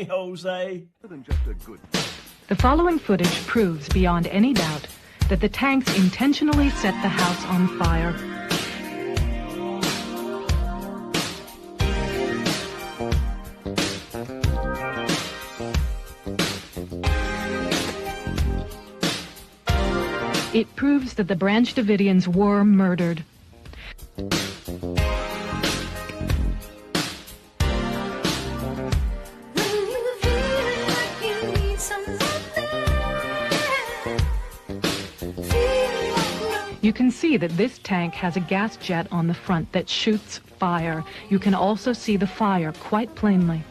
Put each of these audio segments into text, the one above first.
way, Jose. The following footage proves beyond any doubt that the tanks intentionally set the house on fire. It proves that the Branch Davidians were murdered. You can see that this tank has a gas jet on the front that shoots fire. You can also see the fire quite plainly.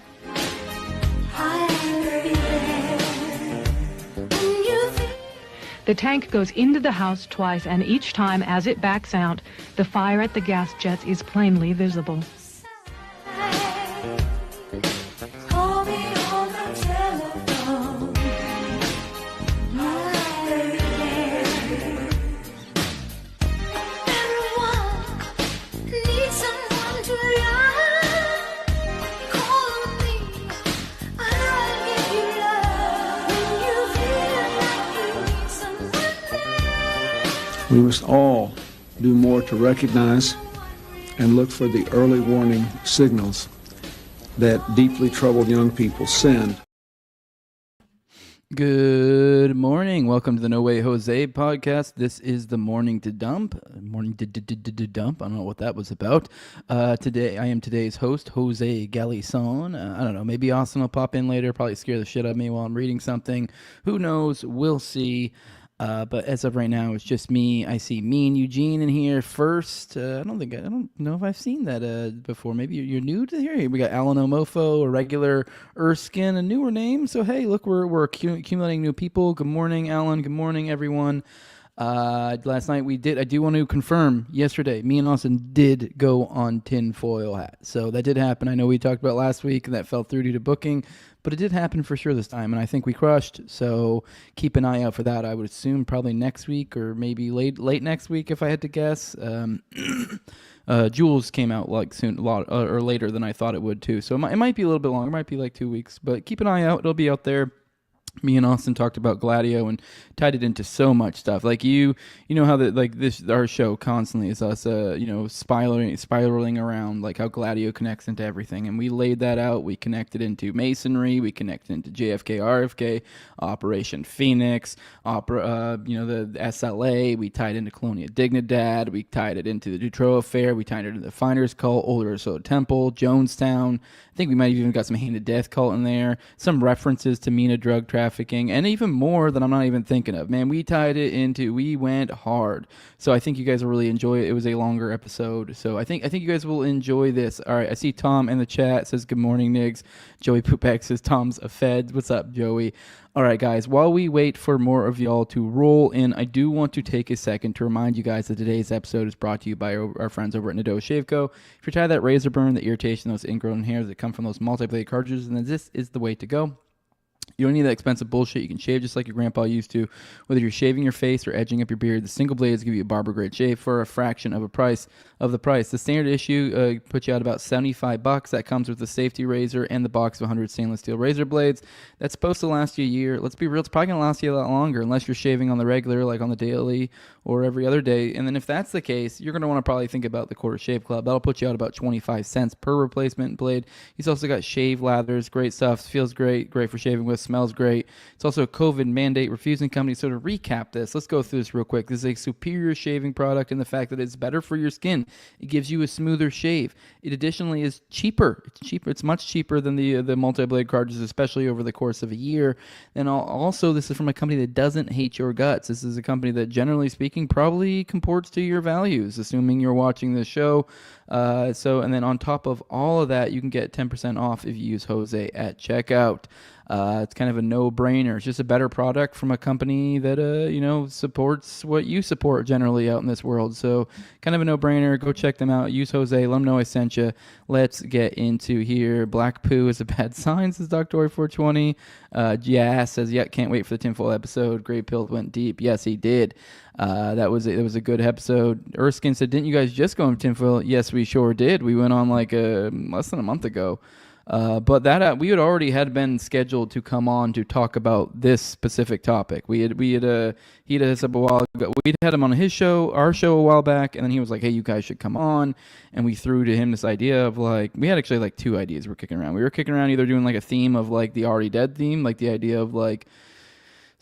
The tank goes into the house twice, and each time as it backs out, the fire at the gas jets is plainly visible. We must all do more to recognize and look for the early warning signals that deeply troubled young people send. Good morning. Welcome to the No Way Jose podcast. This is the Morning to Dump. Morning to Dump. I don't know what that was about. Today, I am today's host, Jose Galison. I don't know. Maybe Austin will pop in later. Probably scare the shit out of me while I'm reading something. Who knows? We'll see. But as of right now, it's just me. I see me and Eugene in here first. I don't know if I've seen that before. Maybe you're new to here. We got Alan Omofo, a regular Erskine, a newer name. So hey, look, we're accumulating new people. Good morning, Alan. Good morning, everyone. Last night I do want to confirm, yesterday, me and Austin did go on tinfoil hat. So that did happen. I know we talked about last week and that fell through due to booking, but it did happen for sure this time. And I think we crushed. So keep an eye out for that. I would assume probably next week or maybe late next week if I had to guess. Jules came out like soon, a lot or later than I thought it would too. So it might be a little bit longer. It might be like 2 weeks, but keep an eye out. It'll be out there. Me and Austin talked about Gladio and tied it into so much stuff. Like you know how our show constantly is us, spiraling around like how Gladio connects into everything. And we laid that out. We connected into Masonry. We connected into JFK, RFK, Operation Phoenix, the SLA. We tied into Colonia Dignidad. We tied it into the Dutroux Affair. We tied it into the Finders Cult, Old Urso Temple, Jonestown. I think we might have even got some Hand of Death cult in there, some references to Mina drug trafficking, and even more that I'm not even thinking of. Man, we went hard. So I think you guys will really enjoy it. It was a longer episode. So I think you guys will enjoy this. All right, I see Tom in the chat says, good morning, Niggs. Joey Pupek says, Tom's a Fed. What's up, Joey? All right, guys, while we wait for more of y'all to roll in, I do want to take a second to remind you guys that today's episode is brought to you by our friends over at Nadeau Shave Co. If you're tired of that razor burn, the irritation, those ingrown hairs that come from those multi-blade cartridges, then this is the way to go. You don't need that expensive bullshit. You can shave just like your grandpa used to. Whether you're shaving your face or edging up your beard, the single blades give you a barber-grade shave for a fraction of the price. The standard issue puts you out about $75. That comes with the safety razor and the box of 100 stainless steel razor blades. That's supposed to last you a year. Let's be real, it's probably going to last you a lot longer unless you're shaving on the regular, like on the daily or every other day. And then if that's the case, you're going to want to probably think about the Quarter Shave Club. That'll put you out about 25 cents per replacement blade. He's also got shave lathers, great stuff. Feels great for shaving with, smells great. It's also a COVID mandate refusing company. So to recap this, let's go through this real quick. This is a superior shaving product in the fact that it's better for your skin. It gives you a smoother shave. It additionally is cheaper. It's much cheaper than the multi-blade cartridges, especially over the course of a year. And also, this is from a company that doesn't hate your guts. This is a company that, generally speaking, probably comports to your values, assuming you're watching this show. And then on top of all of that, you can get 10% off if you use Jose at checkout. It's kind of a no-brainer. It's just a better product from a company that, supports what you support generally out in this world. So kind of a no-brainer. Go check them out. Use Jose. Let them know I sent you. Let's get into here. Black poo is a bad sign, says Dr. 420. Says, can't wait for the tinfoil episode. Great Pill went deep. Yes, he did. That was a good episode. Erskine said, didn't you guys just go on tinfoil? Yes, we sure did. We went on like less than a month ago. But that we had been scheduled to come on to talk about this specific topic. He had hit us up a while ago. We'd had him on our show a while back, and then he was like, "Hey, you guys should come on." And we threw to him this idea of like, we had actually like two ideas we're kicking around. We were kicking around either doing like a theme of like the already dead theme, like the idea of like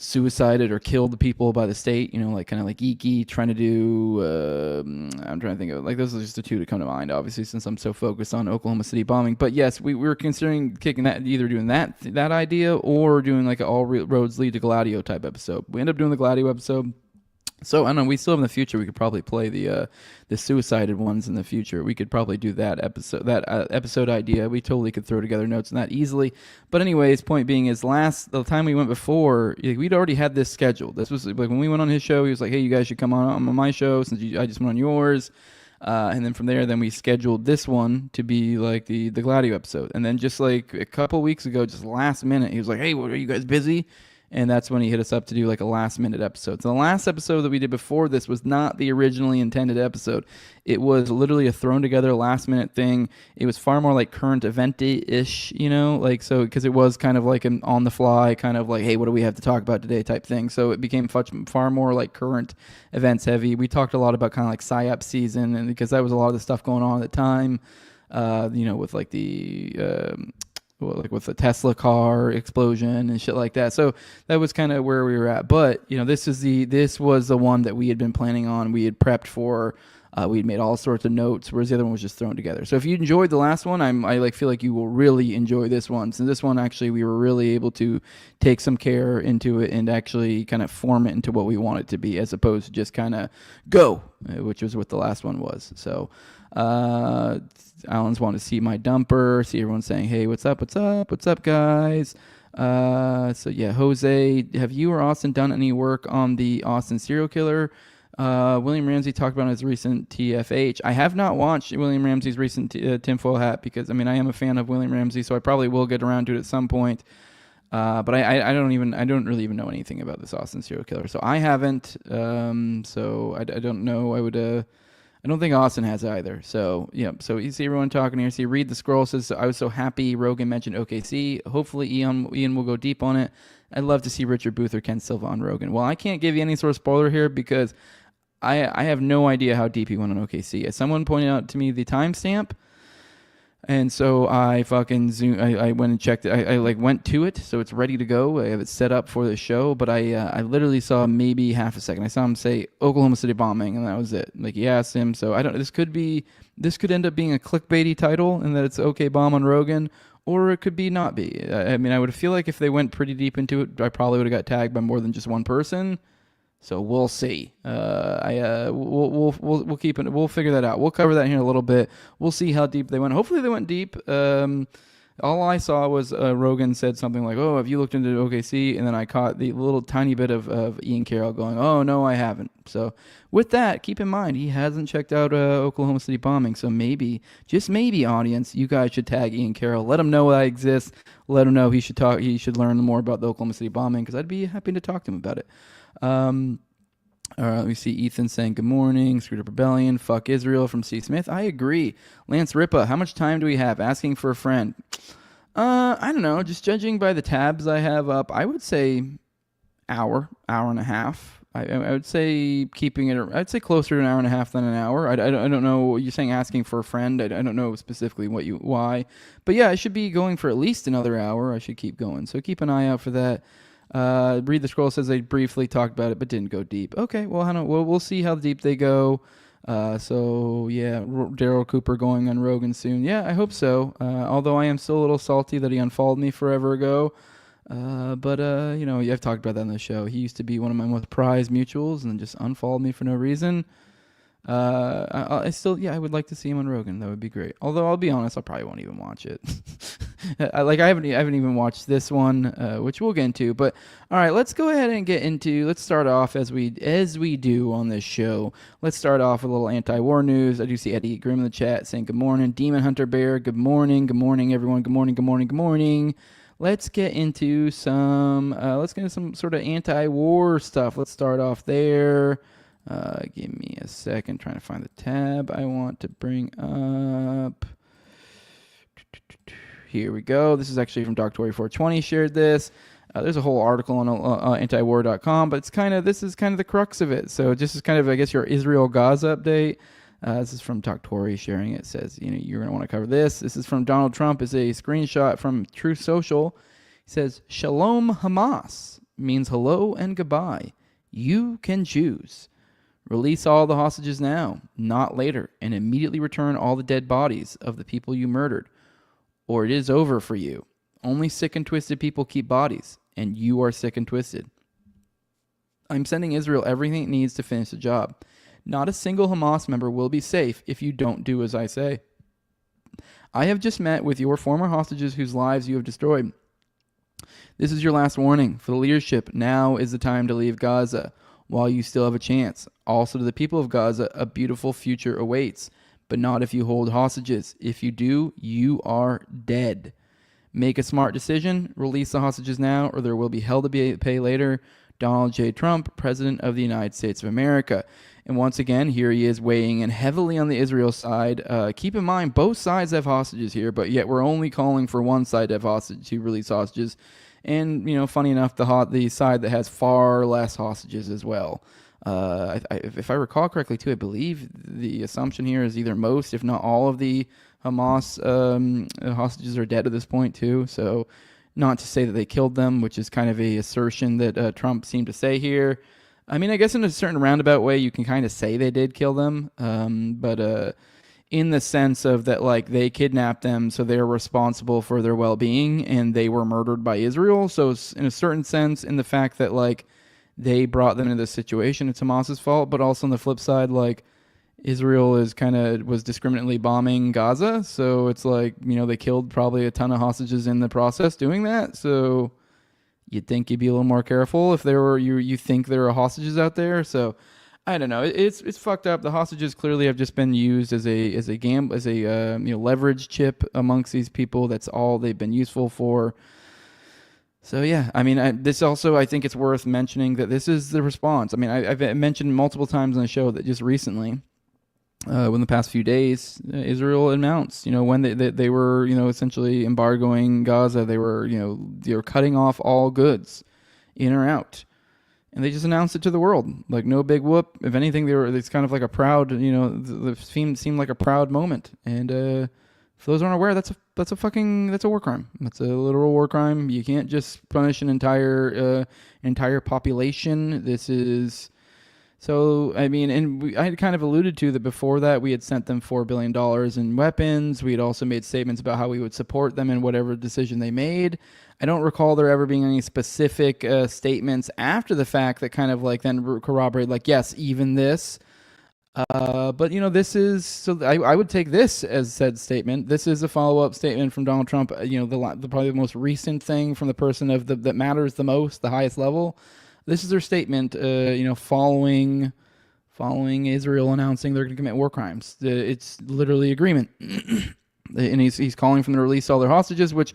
suicided or killed people by the state, like kind of like geeky, trying to do, I'm trying to think of, like, those are just the two that come to mind, obviously, since I'm so focused on Oklahoma City bombing. But yes, we were considering kicking that, either doing that idea or doing like an all roads lead to Gladio type episode. We ended up doing the Gladio episode. So I don't know. We still have in the future. We could probably play the suicided ones in the future. We could probably do that episode idea. We totally could throw together notes on that easily. But anyways, point being is the time we went before, we'd already had this scheduled. This was like when we went on his show. He was like, "Hey, you guys should come on my show since I just went on yours." And then from there, we scheduled this one to be like the Gladio episode. And then just like a couple weeks ago, just last minute, he was like, "Hey, are you guys busy?" And that's when he hit us up to do like a last minute episode. So the last episode that we did before this was not the originally intended episode. It was literally a thrown together last minute thing. It was far more like current event-ish, like, so, because it was kind of like an on the fly kind of like, hey, what do we have to talk about today type thing. So it became far more like current events heavy. We talked a lot about kind of like PSYOP season, and because that was a lot of the stuff going on at the time, with like with the Tesla car explosion and shit like that. So that was kind of where we were at. But, this was the one that we had been planning on. We had prepped for. We'd made all sorts of notes, whereas the other one was just thrown together. So if you enjoyed the last one, I feel like you will really enjoy this one. So this one, actually, we were really able to take some care into it and actually kind of form it into what we want it to be, as opposed to just kind of go, which was what the last one was. So Alan's wanting to see my dumper, see everyone saying, "Hey, what's up, guys?" So yeah, Jose, have you or Austin done any work on the Austin serial killer? William Ramsey talked about his recent TFH. I have not watched William Ramsey's recent tinfoil hat because, I am a fan of William Ramsey, so I probably will get around to it at some point. But I don't really even know anything about this Austin serial killer, so I haven't. So I don't know. I don't think Austin has either. So, yeah. So you see everyone talking here. See, Read the Scroll says, "I was so happy Rogan mentioned OKC. Hopefully Ian will go deep on it. I'd love to see Richard Booth or Ken Silva on Rogan." Well, I can't give you any sort of spoiler here because I have no idea how deep he went on OKC. As someone pointed out to me the timestamp, and so I fucking I went and checked it. I went to it, so it's ready to go. I have it set up for the show, but I literally saw maybe half a second. I saw him say Oklahoma City bombing, and that was it. Like, he asked him, so I don't. This could end up being a clickbaity title, and that it's OKBOMB on Rogan, or it could be not be. I would feel like if they went pretty deep into it, I probably would have got tagged by more than just one person. So we'll see. We'll keep it. We'll figure that out. We'll cover that here in a little bit. We'll see how deep they went. Hopefully they went deep. All I saw was Rogan said something like, "Oh, have you looked into OKC?" And then I caught the little tiny bit of Ian Carroll going, "Oh no, I haven't." So with that, keep in mind he hasn't checked out Oklahoma City bombing. So maybe, just maybe, audience, you guys should tag Ian Carroll. Let him know I exist. Let him know he should learn more about the Oklahoma City bombing, because I'd be happy to talk to him about it. All right, let me see. Ethan saying good morning. Screwed Up Rebellion. Fuck Israel from C. Smith. I agree. Lance Ripa, how much time do we have? Asking for a friend. I don't know. Just judging by the tabs I have up, I would say hour and a half. I would say keeping it. I'd say closer to an hour and a half than an hour. I don't know. You're saying asking for a friend. I don't know specifically why, but yeah, I should be going for at least another hour. I should keep going. So keep an eye out for that. Read the Scroll says they briefly talked about it but didn't go deep. Okay, well, we'll see how deep they go. So yeah, Daryl Cooper going on Rogan soon. Yeah, I hope so. Although I am still a little salty that he unfollowed me forever ago. But I've talked about that on the show. He used to be one of my most prized mutuals and then just unfollowed me for no reason. I would like to see him on Rogan. That would be great. Although I'll be honest, I probably won't even watch it. I haven't even watched this one, which we'll get into. But all right, let's go ahead and let's start off as we do on this show. Let's start off with a little anti-war news. I do see Eddie Grimm in the chat saying good morning. Demon Hunter Bear, good morning everyone. Good morning. Let's get into some sort of anti-war stuff. Let's start off there. Give me a second, trying to find the tab I want to bring up. Here we go. This is actually from Doctory420 shared this. There's a whole article on antiwar.com, but this is kind of the crux of it. So just as kind of, I guess, your Israel-Gaza update. This is from Doctory sharing it. It says, you're going to want to cover this. This is from Donald Trump. It's a screenshot from Truth Social. He says, Shalom Hamas means hello and goodbye. You can choose. Release all the hostages now, not later, and immediately return all the dead bodies of the people you murdered. Or it is over for you. Only sick and twisted people keep bodies, and you are sick and twisted. I'm sending Israel everything it needs to finish the job. Not a single Hamas member will be safe if you don't do as I say. I have just met with your former hostages whose lives you have destroyed. This is your last warning for the leadership. Now is the time to leave Gaza while you still have a chance. Also to the people of Gaza, a beautiful future awaits, but not if you hold hostages. If you do, you are dead. Make a smart decision. Release the hostages now, or there will be hell to pay later. Donald J. Trump, President of the United States of America. And once again, here he is weighing in heavily on the Israel side. Keep in mind, both sides have hostages here, but yet we're only calling for one side to have hostages, to release hostages. And, funny enough, the side that has far less hostages as well. If I recall correctly, too, I believe the assumption here is either most, if not all, of the Hamas hostages are dead at this point, too. So not to say that they killed them, which is kind of a assertion that Trump seemed to say here. I mean, I guess in a certain roundabout way, you can kind of say they did kill them. But in the sense of that, like, they kidnapped them, so they're responsible for their well-being, and they were murdered by Israel. So in a certain sense, in the fact that, like, they brought them into this situation, it's Hamas's fault. But also on the flip side, like, Israel was discriminately bombing Gaza. So it's like, they killed probably a ton of hostages in the process doing that. So you'd think you'd be a little more careful if there were, you think there are hostages out there. So I don't know. It's fucked up. The hostages clearly have just been used as a leverage chip amongst these people. That's all they've been useful for. So yeah, I mean, this also, I think it's worth mentioning that this is the response. I mean, I've mentioned multiple times on the show that just recently, within the past few days, Israel announced, when they were, essentially embargoing Gaza, they were cutting off all goods in or out. And they just announced it to the world, like no big whoop. If anything, it's kind of like a proud, seemed like a proud moment. And for those who aren't aware, that's a war crime. That's a literal war crime. You can't just punish an entire population. This is so. I mean, and I had kind of alluded to that before that we had sent them $4 billion in weapons. We had also made statements about how we would support them in whatever decision they made. I don't recall there ever being any specific statements after the fact that kind of like then corroborate, like, yes, even this. But this is, so I would take this as said statement. This is a follow-up statement from Donald Trump. The probably the most recent thing from the person that matters the most, the highest level. This is their statement. Following Israel announcing they're going to commit war crimes. It's literally agreement, and he's calling for them to release all their hostages, which,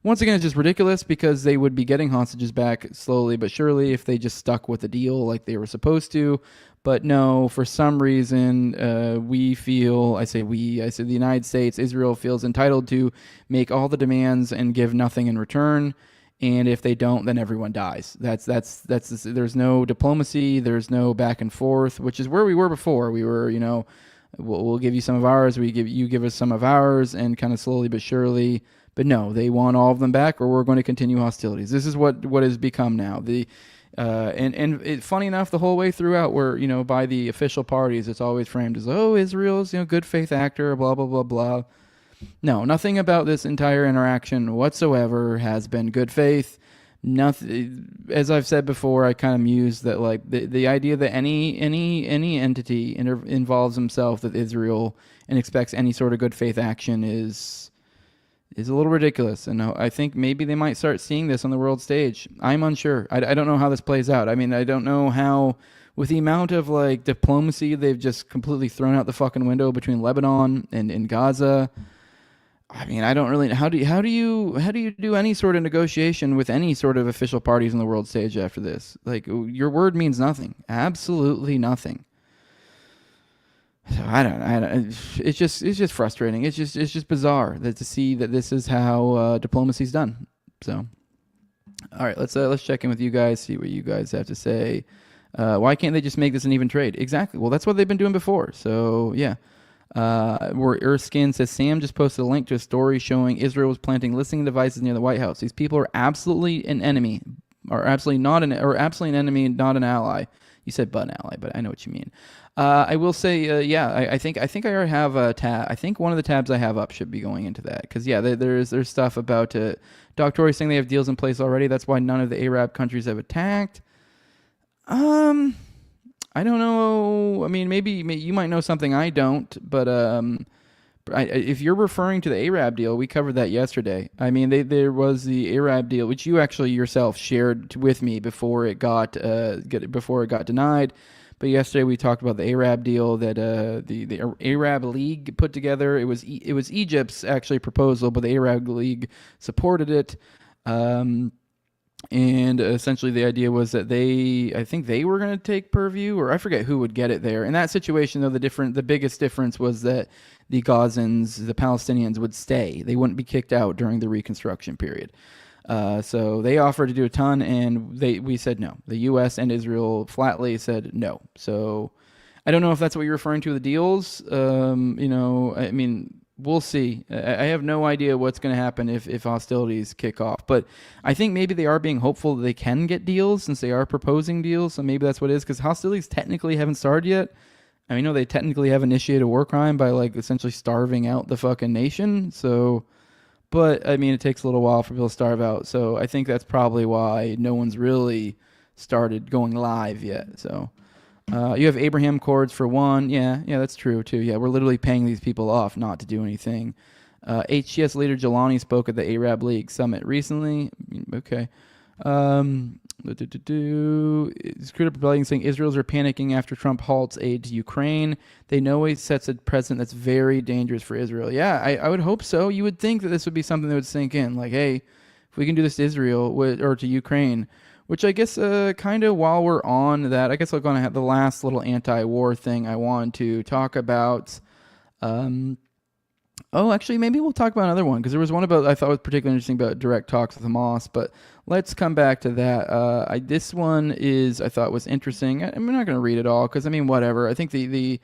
once again, it's just ridiculous because they would be getting hostages back slowly but surely if they just stuck with the deal like they were supposed to. But no, for some reason, we feel, I say the United States, Israel feels entitled to make all the demands and give nothing in return. And if they don't, then everyone dies. That's there's no diplomacy, there's no back and forth, which is where we were before. We were, we'll give you some of ours, you give us some of ours, and kind of slowly but surely. But no, they want all of them back, or we're going to continue hostilities. This is what has become now. Funny enough, the whole way throughout, where by the official parties, it's always framed as, oh, Israel's good faith actor, blah blah blah blah. No, nothing about this entire interaction whatsoever has been good faith. Nothing. As I've said before, I kind of mused that like the idea that any entity involves himself with Israel and expects any sort of good faith action is a little ridiculous. And I think maybe they might start seeing this on the world stage. I'm unsure. I don't know how this plays out. I mean, I don't know how, with the amount of like diplomacy they've just completely thrown out the fucking window between Lebanon and Gaza. I mean, I don't really. How do you do any sort of negotiation with any sort of official parties on the world stage after this? Like, your word means nothing. Absolutely nothing. So I don't. It's just frustrating. It's just bizarre that to see that this is how diplomacy's done. So, all right, let's check in with you guys. See what you guys have to say. Why can't they just make this an even trade? Exactly. Well, that's what they've been doing before. So yeah. Where Earthskin says Sam just posted a link to a story showing Israel was planting listening devices near the White House. These people are absolutely an enemy, or absolutely not absolutely an enemy, not an ally. You said but an ally, but I know what you mean. I will say, I think I already have a tab. I think one of the tabs I have up should be going into that because there's stuff about it. Doc Tory saying they have deals in place already. That's why none of the Arab countries have attacked. I don't know. I mean, maybe you might know something I don't, but if you're referring to the Arab deal, we covered that yesterday. I mean, there was the Arab deal, which you actually yourself shared with me before it got denied. But yesterday we talked about the Arab deal that the Arab League put together. It was Egypt's actually proposal, but the Arab League supported it. And essentially the idea was that I think they were going to take purview, or I forget who would get it there. In that situation, though, the biggest difference was that the Gazans, the Palestinians, would stay. They wouldn't be kicked out during the reconstruction period. So they offered to do a ton, and we said no. The U.S. and Israel flatly said no. So I don't know if that's what you're referring to, the deals. I mean, we'll see. I have no idea what's going to happen if hostilities kick off. But I think maybe they are being hopeful that they can get deals since they are proposing deals. So maybe that's what it is, because hostilities technically haven't started yet. I mean, no, they technically have initiated a war crime by like essentially starving out the fucking nation. So, but I mean, it takes a little while for people to starve out. So I think that's probably why no one's really started going live yet. So. You have Abraham Accords for one. Yeah, that's true too. Yeah, we're literally paying these people off not to do anything. HTS leader Jelani spoke at the Arab League summit recently. Okay. Screwed up rebellion saying Israelis are panicking after Trump halts aid to Ukraine. They know he sets a precedent that's very dangerous for Israel. Yeah, I would hope so. You would think that this would be something that would sink in. Like, hey, if we can do this to Israel or to Ukraine. Which I guess kind of while we're on that, I guess I'm going to have the last little anti-war thing I wanted to talk about. Actually, maybe we'll talk about another one, because there was one I thought was particularly interesting about direct talks with Hamas, but let's come back to that. This one I thought was interesting. I'm not going to read it all, because I mean, whatever. I think the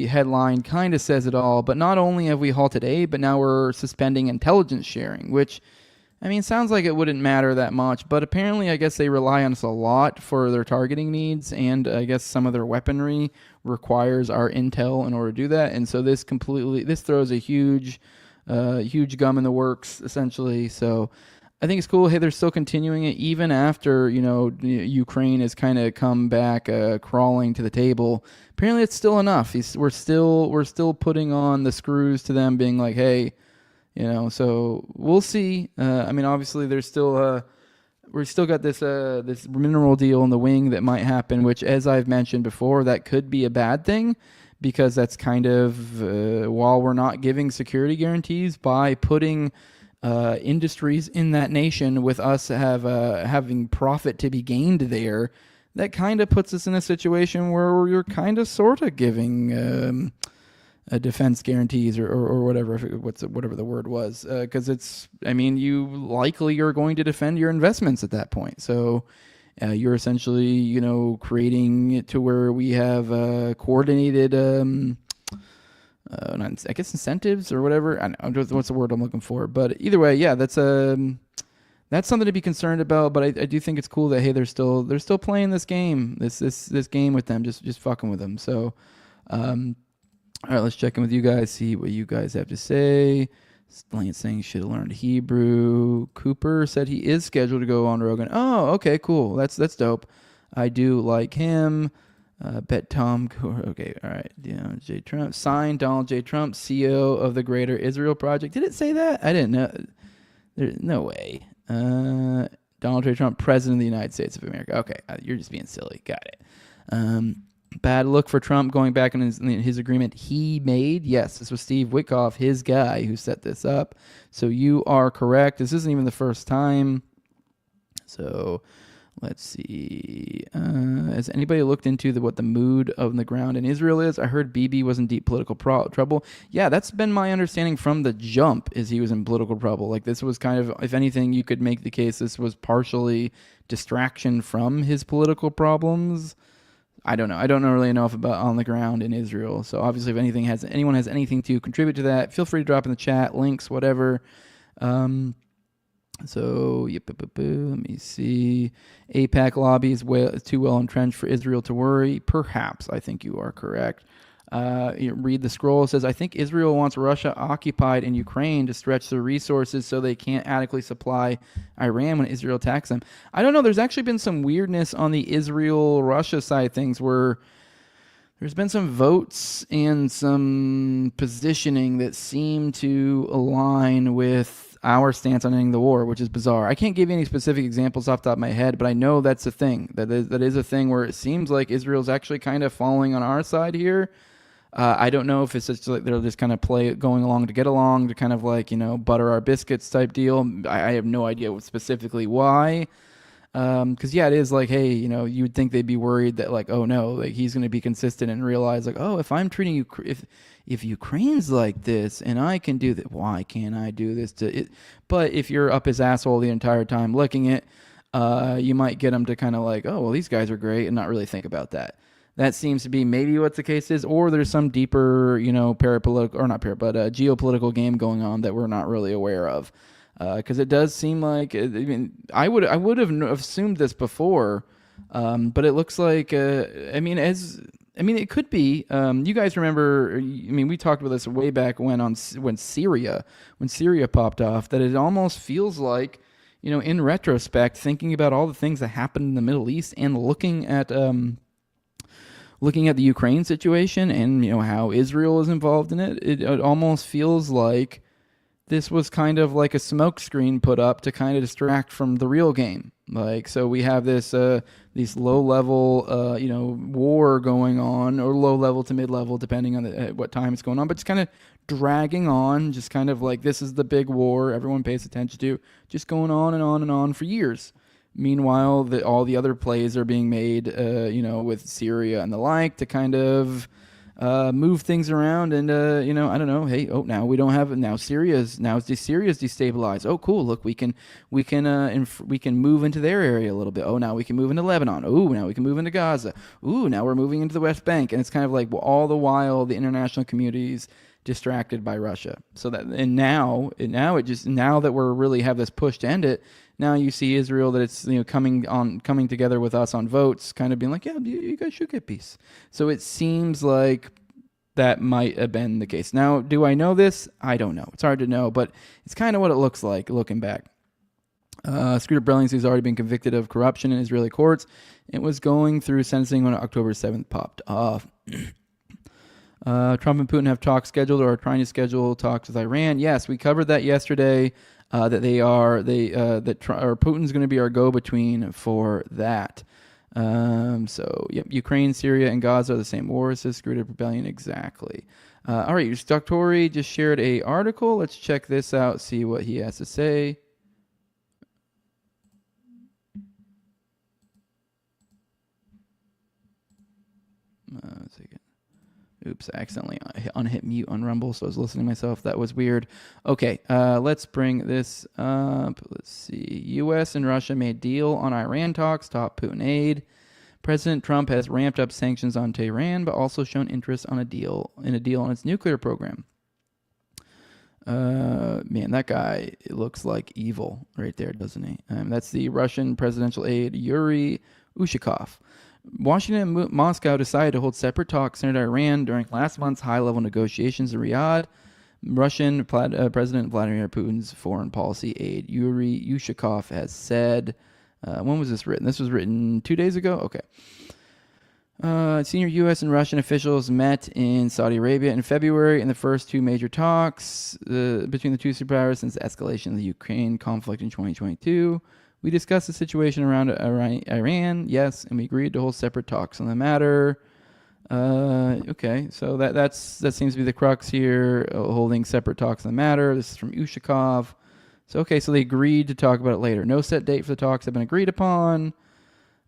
headline kind of says it all, but not only have we halted aid, but now we're suspending intelligence sharing, which... I mean, it sounds like it wouldn't matter that much, but apparently I guess they rely on us a lot for their targeting needs, and I guess some of their weaponry requires our intel in order to do that. And so this throws a huge gum in the works, essentially. So I think it's cool. Hey, they're still continuing it even after, Ukraine has kind of come back crawling to the table. Apparently it's still enough. We're still putting on the screws to them, being like, hey, so we'll see. I mean, obviously, there's still we still got this mineral deal in the wing that might happen, which, as I've mentioned before, that could be a bad thing, because that's kind of while we're not giving security guarantees by putting industries in that nation with us having profit to be gained there, that kind of puts us in a situation where we're kind of sort of giving. Defense guarantees or whatever, whatever the word was, because you likely are going to defend your investments at that point. So you're essentially, creating it to where we have coordinated, I guess incentives or whatever. I don't know what's the word I'm looking for, but either way, yeah, that's something to be concerned about. But I do think it's cool that, hey, they're still playing this game, this game with them, just fucking with them. So. All right, let's check in with you guys, see what you guys have to say. Lance saying should have learned Hebrew. Cooper said he is scheduled to go on Rogan. Oh, okay, cool. That's dope. I do like him. Bet Tom. Okay, all right. Donald J. Trump. Signed Donald J. Trump, CEO of the Greater Israel Project. Did it say that? I didn't know. There's no way. Donald J. Trump, President of the United States of America. Okay, you're just being silly. Got it. Bad look for Trump going back on his agreement he made. Yes, this was Steve Witkoff, his guy, who set this up. So you are correct. This isn't even the first time. So Let's see. Has anybody looked into what the mood of the ground in Israel is? I heard Bibi was in deep political trouble. Yeah, that's been my understanding from the jump, is he was in political trouble. Like, this was kind of, if anything, you could make the case this was partially distraction from his political problems. I don't know. I don't know really enough about on the ground in Israel. So obviously, if anyone has anything to contribute to that, feel free to drop in the chat, links, whatever. So, let me see. AIPAC lobby is too well entrenched for Israel to worry. Perhaps. I think you are correct. Read the scroll. It says, I think Israel wants Russia occupied in Ukraine to stretch their resources so they can't adequately supply Iran when Israel attacks them. I don't know. There's actually been some weirdness on the Israel-Russia side of things where there's been some votes and some positioning that seem to align with our stance on ending the war, which is bizarre. I can't give you any specific examples off the top of my head, but I know that's a thing. That is a thing where it seems like Israel's actually kind of falling on our side here. I don't know if it's just like they're just kind of going along to get along, to kind of like, butter our biscuits type deal. I have no idea specifically why. Because it is like, hey, you would think they'd be worried that like, oh no, like he's going to be consistent and realize like, oh, if I'm treating you, if Ukraine's like this and I can do that, why can't I do this to it? But if you're up his asshole the entire time licking it, you might get him to kind of like, oh, well, these guys are great, and not really think about that. That seems to be maybe what the case is, or there's some deeper, geopolitical game going on that we're not really aware of. Because it does seem like, I would have assumed this before, but it looks like, it could be. You guys remember? We talked about this way back when Syria popped off. That it almost feels like, in retrospect, thinking about all the things that happened in the Middle East and looking at the Ukraine situation and how Israel is involved in it, it almost feels like this was kind of like a smokescreen put up to kind of distract from the real game. Like, so we have this low level, war going on, or low level to mid level, depending on what time it's going on, but it's kind of dragging on, just kind of like, this is the big war everyone pays attention to, just going on and on and on for years. Meanwhile, all the other plays are being made, with Syria and the like, to kind of move things around and, I don't know. Hey, now we don't have it. Now Syria's destabilized. Oh, cool. Look, we can move into their area a little bit. Oh, now we can move into Lebanon. Oh, now we can move into Gaza. Ooh, now we're moving into the West Bank. And it's kind of like, well, all the while the international community's distracted by Russia. So that, and now that we're really have this push to end it, now you see Israel that it's coming together with us on votes, kind of being like, yeah, you guys should get peace. So it seems like that might have been the case. Now, do I know this? I don't know. It's hard to know, but it's kind of what it looks like looking back. Scooter Billings, who's already been convicted of corruption in Israeli courts, it was going through sentencing when October 7th popped off. Trump and Putin have talks scheduled or are trying to schedule talks with Iran. Yes, we covered that yesterday. That Putin's going to be our go-between for that. Ukraine, Syria, and Gaza are the same war, says Screwed Up Rebellion. Exactly. All right, Doctori just shared a article. Let's check this out, see what he has to say. Let's see again. Oops, I accidentally unhit mute on Rumble, so I was listening to myself. That was weird. Okay, let's bring this up. Let's see. U.S. and Russia made deal on Iran talks, top Putin aid. President Trump has ramped up sanctions on Tehran, but also shown interest on a deal on its nuclear program. Man, that guy looks like evil right there, doesn't he? That's the Russian presidential aide, Yuri Ushakov. Washington and Moscow decided to hold separate talks centered Iran during last month's high-level negotiations in Riyadh. Russian President Vladimir Putin's foreign policy aide, Yuri Ushakov, has said. When was this written? This was written 2 days ago? Okay. Senior U.S. and Russian officials met in Saudi Arabia in February in the first two major talks between the two superpowers since the escalation of the Ukraine conflict in 2022. We discussed the situation around Iran, yes, and we agreed to hold separate talks on the matter. Okay, so that seems to be the crux here, holding separate talks on the matter. This is from Ushakov. So they agreed to talk about it later. No set date for the talks have been agreed upon.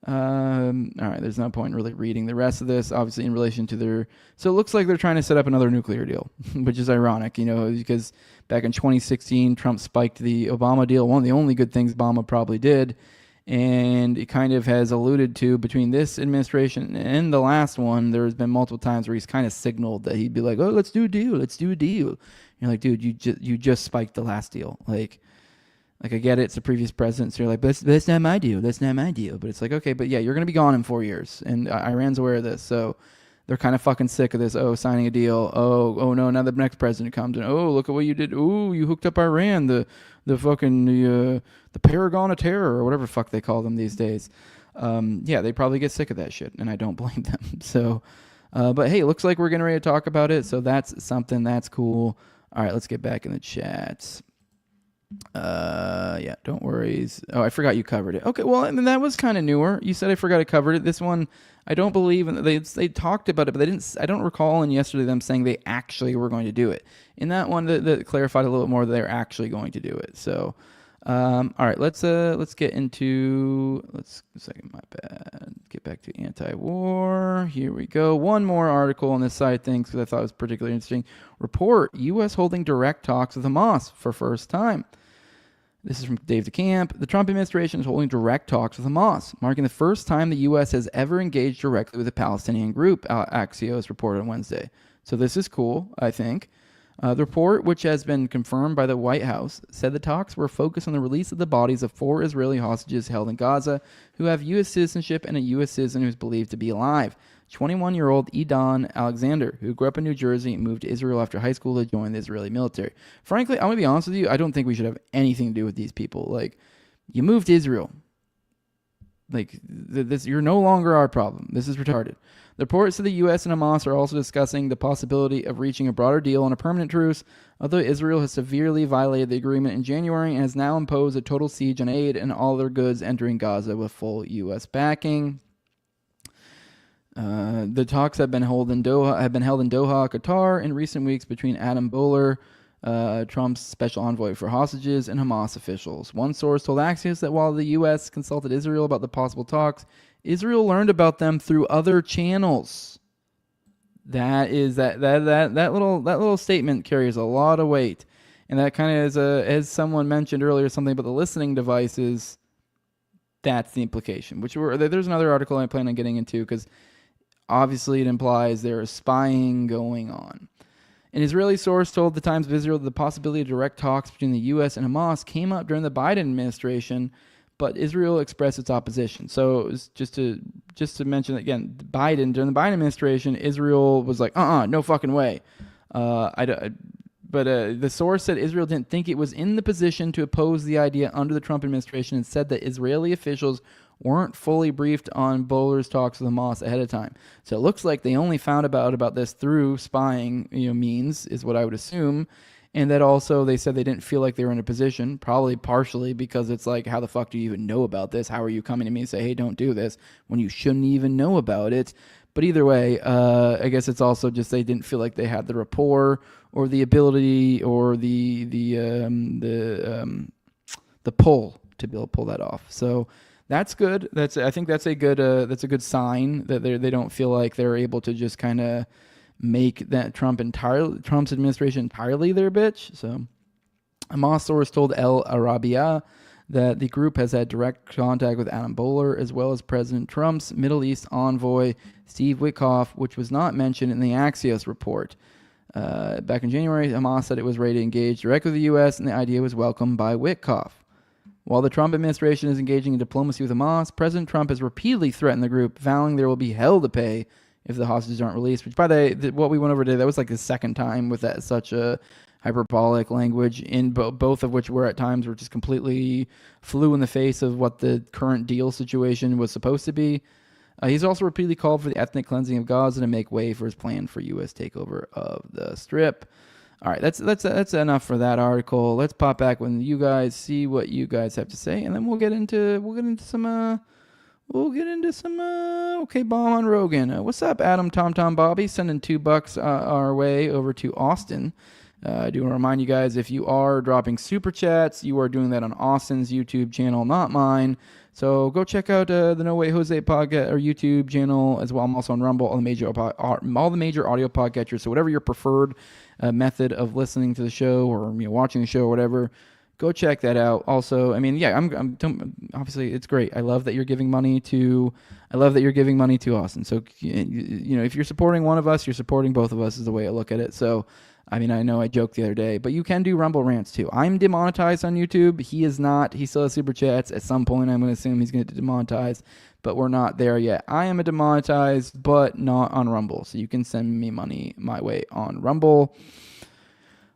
All right, there's no point in really reading the rest of this. Obviously, in relation to their, so it looks like they're trying to set up another nuclear deal, which is ironic, because back in 2016, Trump spiked the Obama deal, one of the only good things Obama probably did, and it kind of has alluded to between this administration and the last one. There has been multiple times where he's kind of signaled that he'd be like, "Oh, let's do a deal, let's do a deal." You're like, dude, you just spiked the last deal, Like, I get it, it's the previous president, so you're like, but that's not my deal, that's not my deal. But it's like, okay, but yeah, you're going to be gone in 4 years, and Iran's aware of this, so they're kind of fucking sick of this, signing a deal, oh no, now the next president comes, and look at what you did, you hooked up Iran, the Paragon of Terror, or whatever fuck they call them these days. Yeah, they probably get sick of that shit, and I don't blame them. So, but hey, looks like we're getting ready to talk about it, so that's something, that's cool. All right, let's get back in the chats. Yeah, don't worry. Oh, I forgot you covered it. Okay, well, I mean, that was kind of newer. You said I forgot I covered it. This one, I don't believe, and they talked about it, but they didn't. I don't recall in yesterday them saying they actually were going to do it. In that one, that clarified a little bit more that they're actually going to do it. So, all right, let's get into. My bad. Get back to anti-war. Here we go. One more article on this side of things because I thought it was particularly interesting. Report: U.S. holding direct talks with Hamas for first time. This is from Dave DeCamp. The Trump administration is holding direct talks with Hamas, marking the first time the U.S. has ever engaged directly with a Palestinian group, Axios reported on Wednesday. So this is cool, I think. The report, which has been confirmed by the White House, said the talks were focused on the release of the bodies of 4 Israeli hostages held in Gaza who have U.S. citizenship and a U.S. citizen who is believed to be alive. 21-year-old Edan Alexander, who grew up in New Jersey and moved to Israel after high school to join the Israeli military. Frankly, I'm going to be honest with you, I don't think we should have anything to do with these people. Like, you moved to Israel. Like, you're no longer our problem. This is retarded. The report said the U.S. and Hamas are also discussing the possibility of reaching a broader deal on a permanent truce, although Israel has severely violated the agreement in January and has now imposed a total siege on aid and all their goods entering Gaza with full U.S. backing. The talks have been held in Doha, Qatar, in recent weeks between Adam Boehler, Trump's special envoy for hostages, and Hamas officials. One source told Axios that while the U.S. consulted Israel about the possible talks, Israel learned about them through other channels. That little statement carries a lot of weight, and that kind of is as someone mentioned earlier, something about the listening devices. That's the implication. There's another article I plan on getting into because obviously it implies there is spying going on. An Israeli source told the Times of Israel that the possibility of direct talks between the U.S. and Hamas came up during the Biden administration, but Israel expressed its opposition. So it was just to mention again, during the Biden administration, Israel was like, no fucking way. But the source said Israel didn't think it was in the position to oppose the idea under the Trump administration and said that Israeli officials weren't fully briefed on Boehler's talks with Hamas ahead of time. So it looks like they only found about this through spying means, is what I would assume. And that also they said they didn't feel like they were in a position, probably partially because it's like, how the fuck do you even know about this? How are you coming to me and say, hey, don't do this when you shouldn't even know about it? But either way, I guess it's also just they didn't feel like they had the rapport or the ability or the pull to be able to pull that off. So that's good. I think that's a good sign that they don't feel like they're able to just kind of make that Trump's administration entirely their bitch. So Hamas source told El Arabiya that the group has had direct contact with Adam Boehler as well as President Trump's Middle East envoy Steve Witkoff, which was not mentioned in the Axios report. Back in January, Hamas said it was ready to engage directly with the U.S., and the idea was welcomed by Witkoff. While the Trump administration is engaging in diplomacy with Hamas, President Trump has repeatedly threatened the group, vowing there will be hell to pay if the hostages aren't released. Which, by the way, what we went over today, that was like the second time with that such a hyperbolic language, in both of which were at times were just completely flew in the face of what the current deal situation was supposed to be. He's also repeatedly called for the ethnic cleansing of Gaza to make way for his plan for U.S. takeover of the Strip. All right, that's enough for that article. Let's pop back when you guys see what you guys have to say, and then we'll get into some OKBOMB on Rogan. What's up, Adam Tom Bobby? Sending $2 our way over to Austin. I do want to remind you guys, if you are dropping super chats, you are doing that on Austin's YouTube channel, not mine. So go check out the No Way Jose podcast or YouTube channel as well. I'm also on Rumble, all the major audio podcatchers. So whatever your preferred method of listening to the show or watching the show or whatever, go check that out. Also, I mean, yeah, I'm obviously it's great. I love that you're giving money to Austin. So if you're supporting one of us, you're supporting both of us is the way I look at it. So I mean, I know I joked the other day, but you can do Rumble rants too. I'm demonetized on YouTube. He is not. He still has super chats. At some point, I'm going to assume he's going to demonetize, but we're not there yet. I am a demonetized, but not on Rumble. So you can send me money my way on Rumble.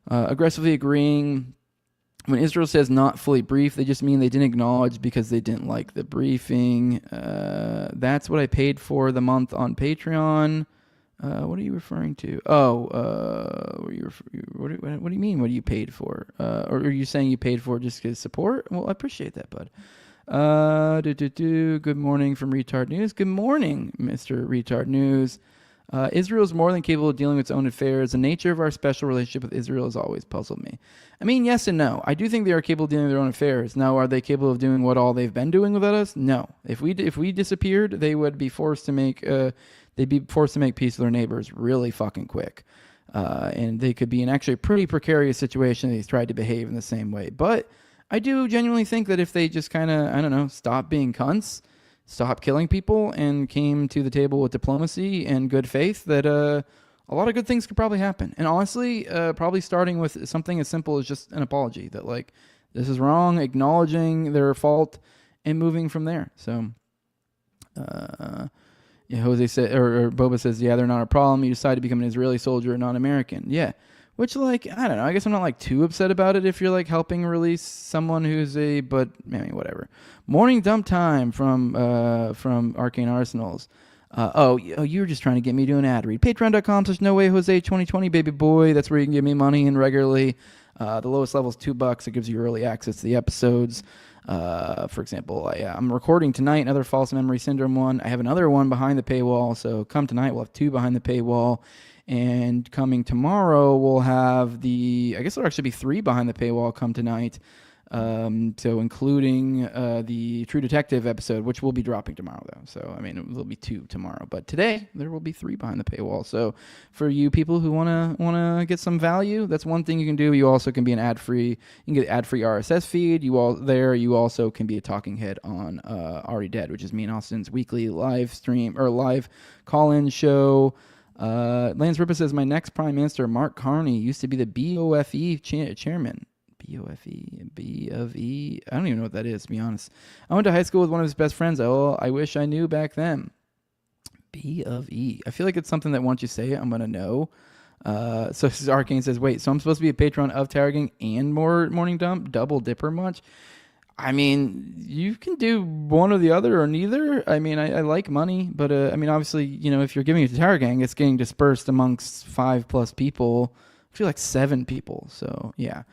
Aggressively agreeing. When Israel says not fully briefed, they just mean they didn't acknowledge because they didn't like the briefing. That's what I paid for the month on Patreon. What are you referring to? What do you mean? What are you paid for? Or are you saying you paid for just because support? Well, I appreciate that, bud. Good morning from Retard News. Good morning, Mr. Retard News. Israel is more than capable of dealing with its own affairs. The nature of our special relationship with Israel has always puzzled me. I mean, yes and no. I do think they are capable of dealing with their own affairs. Now, are they capable of doing what all they've been doing without us? No. If we disappeared, they would be forced to make peace with their neighbors really fucking quick. And they could be in actually a pretty precarious situation if they tried to behave in the same way. But I do genuinely think that if they just kind of, stop being cunts, stop killing people, and came to the table with diplomacy and good faith, that a lot of good things could probably happen. And honestly, probably starting with something as simple as just an apology that, like, this is wrong, acknowledging their fault, and moving from there. So, Jose said, or Boba says, yeah, they're not a problem. You decide to become an Israeli soldier, not American. Yeah. Which, like, I don't know. I guess I'm not, like, too upset about it if you're, like, helping release someone who's but, I mean, whatever. Morning dump time from Arcane Arsenals. You were just trying to get me to an ad read. Patreon.com/NoWayJose2020, baby boy. That's where you can give me money in regularly. The lowest level is $2. It gives you early access to the episodes. For example, I'm recording tonight another False Memory Syndrome one. I have another one behind the paywall. So come tonight, we'll have 2 behind the paywall. And coming tomorrow, we'll have I guess there'll actually be 3 behind the paywall come tonight. So including the True Detective episode, which will be dropping tomorrow, though. So, I mean, it will be 2 tomorrow. But today, there will be 3 behind the paywall. So for you people who wanna get some value, that's one thing you can do. You also can be an ad-free. You can get ad-free RSS feed. You also can be a talking head on Already Dead, which is me and Austin's weekly live stream or live call-in show. Lance Ripa says, my next Prime Minister, Mark Carney, used to be the BOFE chairman. B of E. I don't even know what that is, to be honest. I went to high school with one of his best friends. Oh, I wish I knew back then. B of E. I feel like it's something that once you say it, I'm going to know. So Arcane says, wait, so I'm supposed to be a patron of Targeting and more Morning Dump? Double dipper much? I mean, you can do one or the other or neither. I mean, I like money, but I mean, obviously, if you're giving it to Tower Gang, it's getting dispersed amongst 5+ people. I feel like 7 people. So yeah,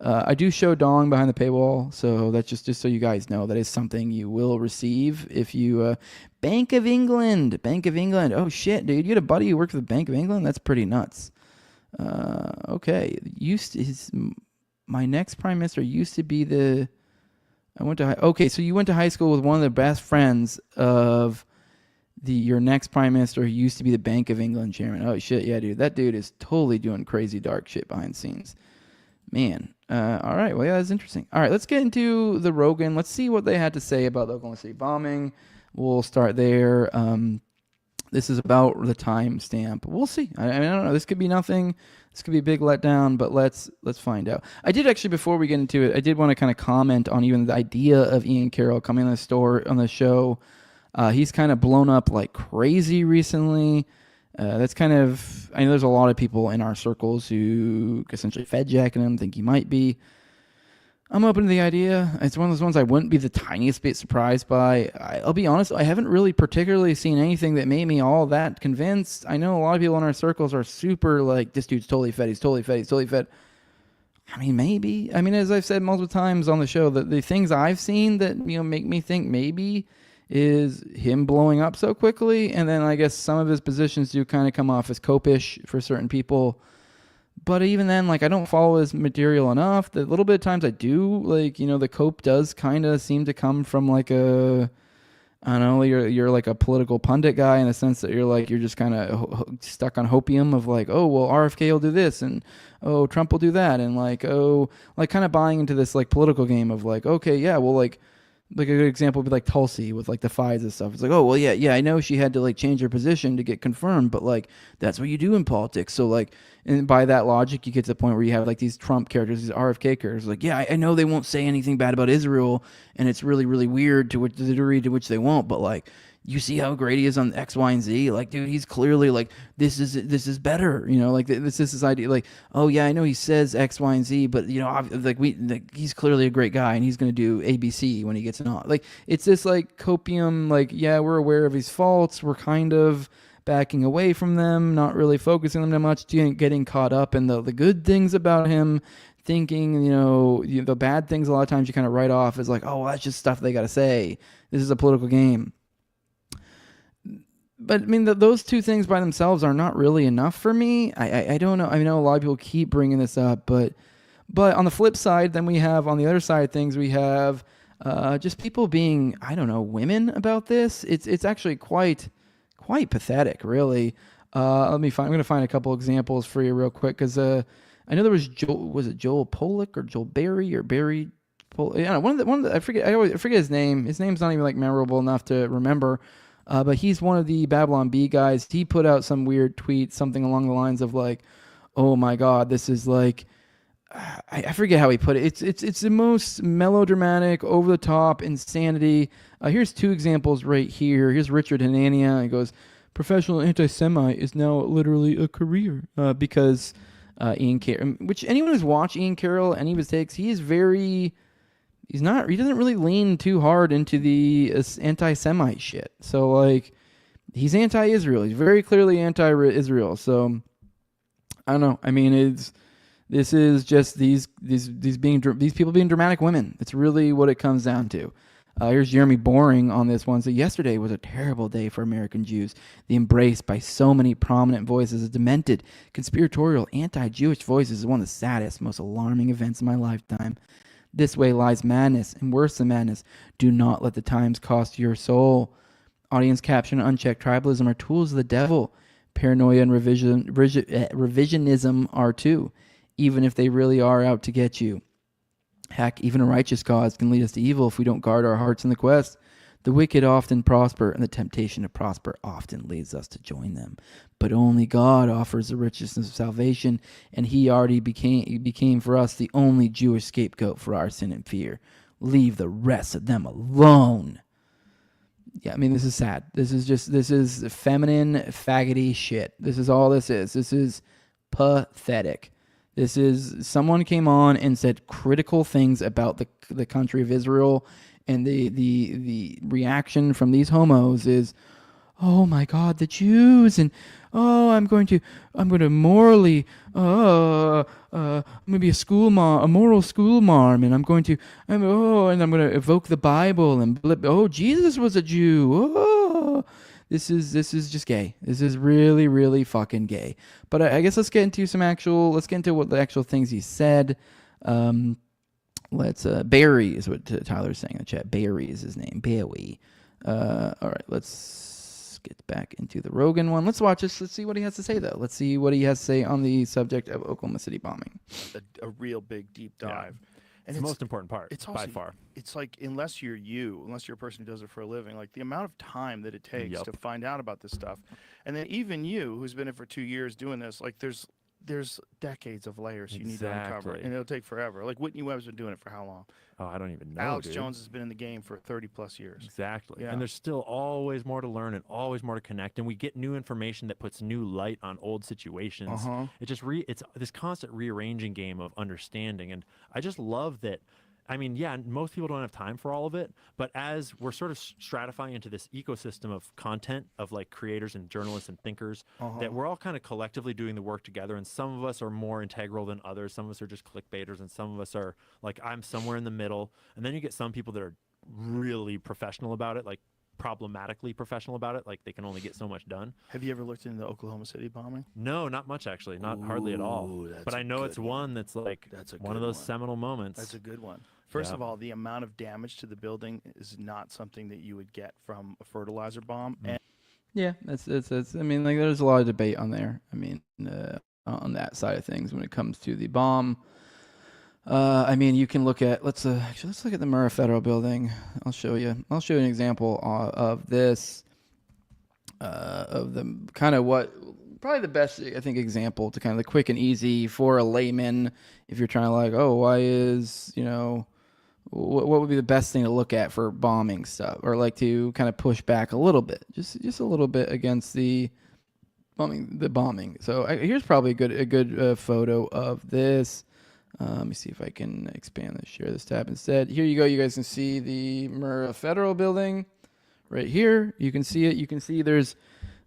I do show Dong behind the paywall. So that's just so you guys know, that is something you will receive if you Bank of England. Oh shit, dude, you had a buddy who worked for the Bank of England? That's pretty nuts. Okay, my next Prime Minister used to be so you went to high school with one of the best friends of your next Prime Minister who used to be the Bank of England chairman. Oh, shit, yeah, dude. That dude is totally doing crazy dark shit behind the scenes. Man. All right, well, yeah, that's interesting. All right, let's get into the Rogan. Let's see what they had to say about the Oklahoma City bombing. We'll start there. This is about the timestamp. We'll see. I don't know. This could be nothing. This could be a big letdown, but let's find out. I did actually, before we get into it, I did want to kind of comment on even the idea of Ian Carroll coming on the show. He's kind of blown up like crazy recently. That's kind of, I know there's a lot of people in our circles who essentially fed-jacking him, think he might be. I'm open to the idea. It's one of those ones I wouldn't be the tiniest bit surprised by. I'll be honest, I haven't really particularly seen anything that made me all that convinced. I know a lot of people in our circles are super like, this dude's totally fed, he's totally fed. I mean, maybe. I mean, as I've said multiple times on the show, the things I've seen that, make me think maybe is him blowing up so quickly. And then I guess some of his positions do kind of come off as copish for certain people. But even then, like, I don't follow his material enough. The little bit of times I do, like, the cope does kind of seem to come from like I don't know, you're like a political pundit guy in the sense that you're just kind of stuck on hopium of like, oh well, RFK will do this and oh Trump will do that, and like, oh, like kind of buying into this like political game of like, okay, yeah, well, like a good example would be like Tulsi with like the FISA stuff. It's like, oh well, yeah, I know she had to like change her position to get confirmed, but like that's what you do in politics. So like, and by that logic, you get to the point where you have like these Trump characters, these RFK characters. Like, yeah, I know they won't say anything bad about Israel, and it's really really weird to which the degree to which they won't. But like, you see how great he is on X, Y, and Z. Like, dude, he's clearly like this is better. Like this is this idea. Like, oh yeah, I know he says X, Y, and Z, but he's clearly a great guy, and he's gonna do ABC when he gets on. Like, it's this like copium. Like, yeah, we're aware of his faults. We're kind of backing away from them, not really focusing on them that much, getting caught up in the good things about him. Thinking, the bad things a lot of times you kind of write off as like, oh, well, that's just stuff they got to say. This is a political game. But I mean, those two things by themselves are not really enough for me. I don't know. I know a lot of people keep bringing this up, but on the flip side, then we have on the other side of things, we have just people being, I don't know, women about this. It's actually quite pathetic, really. I'm going to find a couple examples for you real quick because I know there was Joel Pollack or Joel Berry or Barry? Yeah, one of the I forget his name. His name's not even like memorable enough to remember. But he's one of the Babylon Bee guys. He put out some weird tweet, something along the lines of like, "Oh my God, this is like," I forget how he put it. It's the most melodramatic, over the top insanity. Here's two examples right here. Here's Richard Hanania. He goes, "Professional anti-Semite is now literally a career because Ian Carroll." Which anyone who's watched Ian Carroll, any of his takes, he doesn't really lean too hard into the anti-Semite shit. So like, he's anti-Israel. He's very clearly anti-Israel. So I don't know. I mean, this is just these people being dramatic women. It's really what it comes down to. Here's Jeremy Boring on this one. So yesterday was a terrible day for American Jews. The embrace by so many prominent voices of demented, conspiratorial, anti-Jewish voices is one of the saddest, most alarming events of my lifetime. This way lies madness, and worse than madness. Do not let the times cost your soul. Audience caption and unchecked tribalism are tools of the devil. Paranoia and revisionism are too, even if they really are out to get you. Heck, even a righteous cause can lead us to evil if we don't guard our hearts in the quest. The wicked often prosper, and the temptation to prosper often leads us to join them. But only God offers the richness of salvation, and he already became for us the only Jewish scapegoat for our sin and fear. Leave the rest of them alone. Yeah, I mean, this is sad. This is feminine, faggoty shit. This is all this is. This is pathetic. This is someone came on and said critical things about the country of Israel, and the reaction from these homos is, oh my God, the Jews, and oh, I'm going to morally, I'm going to be a moral school marm, and I'm going to evoke the Bible, and Jesus was a Jew. Oh, this is just gay. This is really, really fucking gay. But I guess let's get into what the actual things he said. Barry is what Tyler's saying in the chat. Barry is his name. Barry. All right, let's get back into the Rogan one. Let's watch this. Let's see what he has to say, though. Let's see what he has to say on the subject of Oklahoma City bombing. A real big deep dive. Yeah. And it's the most important part, it's also, by far. It's like, unless you're a person who does it for a living, like the amount of time that it takes to find out about this stuff. And then even you, who's been in for 2 years doing this, like there's decades of layers you need to uncover, and it'll take forever. Like Whitney Webb's been doing it for how long? Oh, I don't even know. Alex Jones has been in the game for 30+ years. Exactly. Yeah. And there's still always more to learn and always more to connect. And we get new information that puts new light on old situations. It just it's this constant rearranging game of understanding. And I just love that. I mean, yeah, most people don't have time for all of it, but as we're sort of stratifying into this ecosystem of content of like creators and journalists and thinkers, that we're all kind of collectively doing the work together, and some of us are more integral than others. Some of us are just clickbaiters, and some of us are like, I'm somewhere in the middle. And then you get some people that are really professional about it, like problematically professional about it. Like they can only get so much done. Have you ever looked into the Oklahoma City bombing? No, not much actually, not hardly at all. But I know it's one that's like one of those seminal moments. That's a good one. First of all, the amount of damage to the building is not something that you would get from a fertilizer bomb. And yeah, that's I mean, like there's a lot of debate on there. I mean, on that side of things when it comes to the bomb. I mean, you can look at let's look at the Murrah Federal Building. I'll show you an example of this, of the kind of probably the best I think example to kind of the quick and easy for a layman if you're trying to like, oh, why is what would be the best thing to look at for bombing stuff, or like to kind of push back a little bit, just a little bit against the bombing. So here's probably a good photo of this. Let me see if I can expand this, share this tab instead. Here you go. You guys can see the Murrah Federal Building right here. You can see it. You can see there's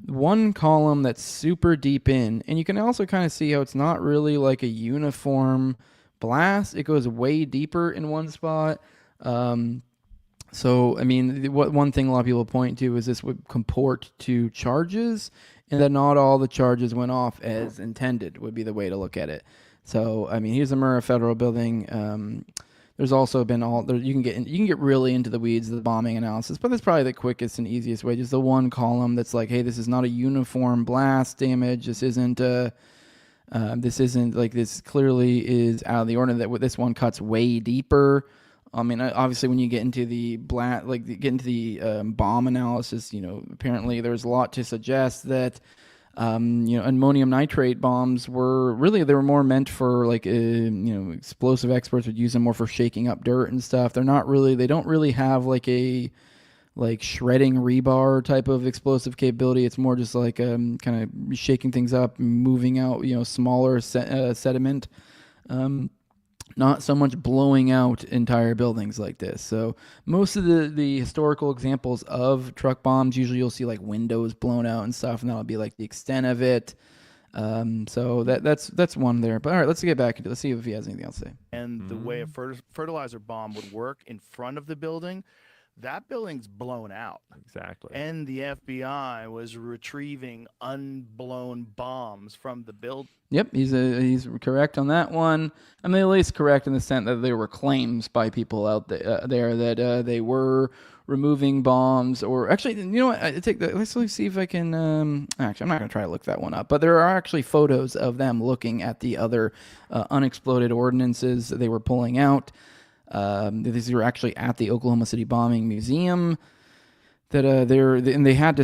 one column that's super deep in, and you can also kind of see how it's not really like a uniform blast. It goes way deeper in one spot. So, I mean, one thing a lot of people point to is this would comport to charges, and that not all the charges went off as intended would be the way to look at it. So, I mean, here's the Murrah Federal Building. There's also been you can get really into the weeds of the bombing analysis, but that's probably the quickest and easiest way. Just the one column that's like, hey, this is not a uniform blast damage. This isn't like, this clearly is out of the ordinary. That this one cuts way deeper. I mean, obviously, when you get into the bomb analysis, apparently there's a lot to suggest that. Ammonium nitrate bombs were more meant for like, explosive experts would use them more for shaking up dirt and stuff. They don't really have like a shredding rebar type of explosive capability. It's more just like kind of shaking things up, moving out, smaller sediment. Not so much blowing out entire buildings like this. So most of the historical examples of truck bombs, usually you'll see like windows blown out and stuff, and that'll be like the extent of it. So that's one there. But all right, let's get back into it. Let's see if he has anything else to say. And the way a fertilizer bomb would work in front of the building, that building's blown out. Exactly. And the FBI was retrieving unblown bombs from the building. Yep, he's correct on that one. I mean, at least correct in the sense that there were claims by people out there that they were removing bombs. Or actually, you know what? Let's see if I can. Actually, I'm not going to try to look that one up. But there are actually photos of them looking at the other unexploded ordnances that they were pulling out. These were actually at the Oklahoma City Bombing Museum. That they had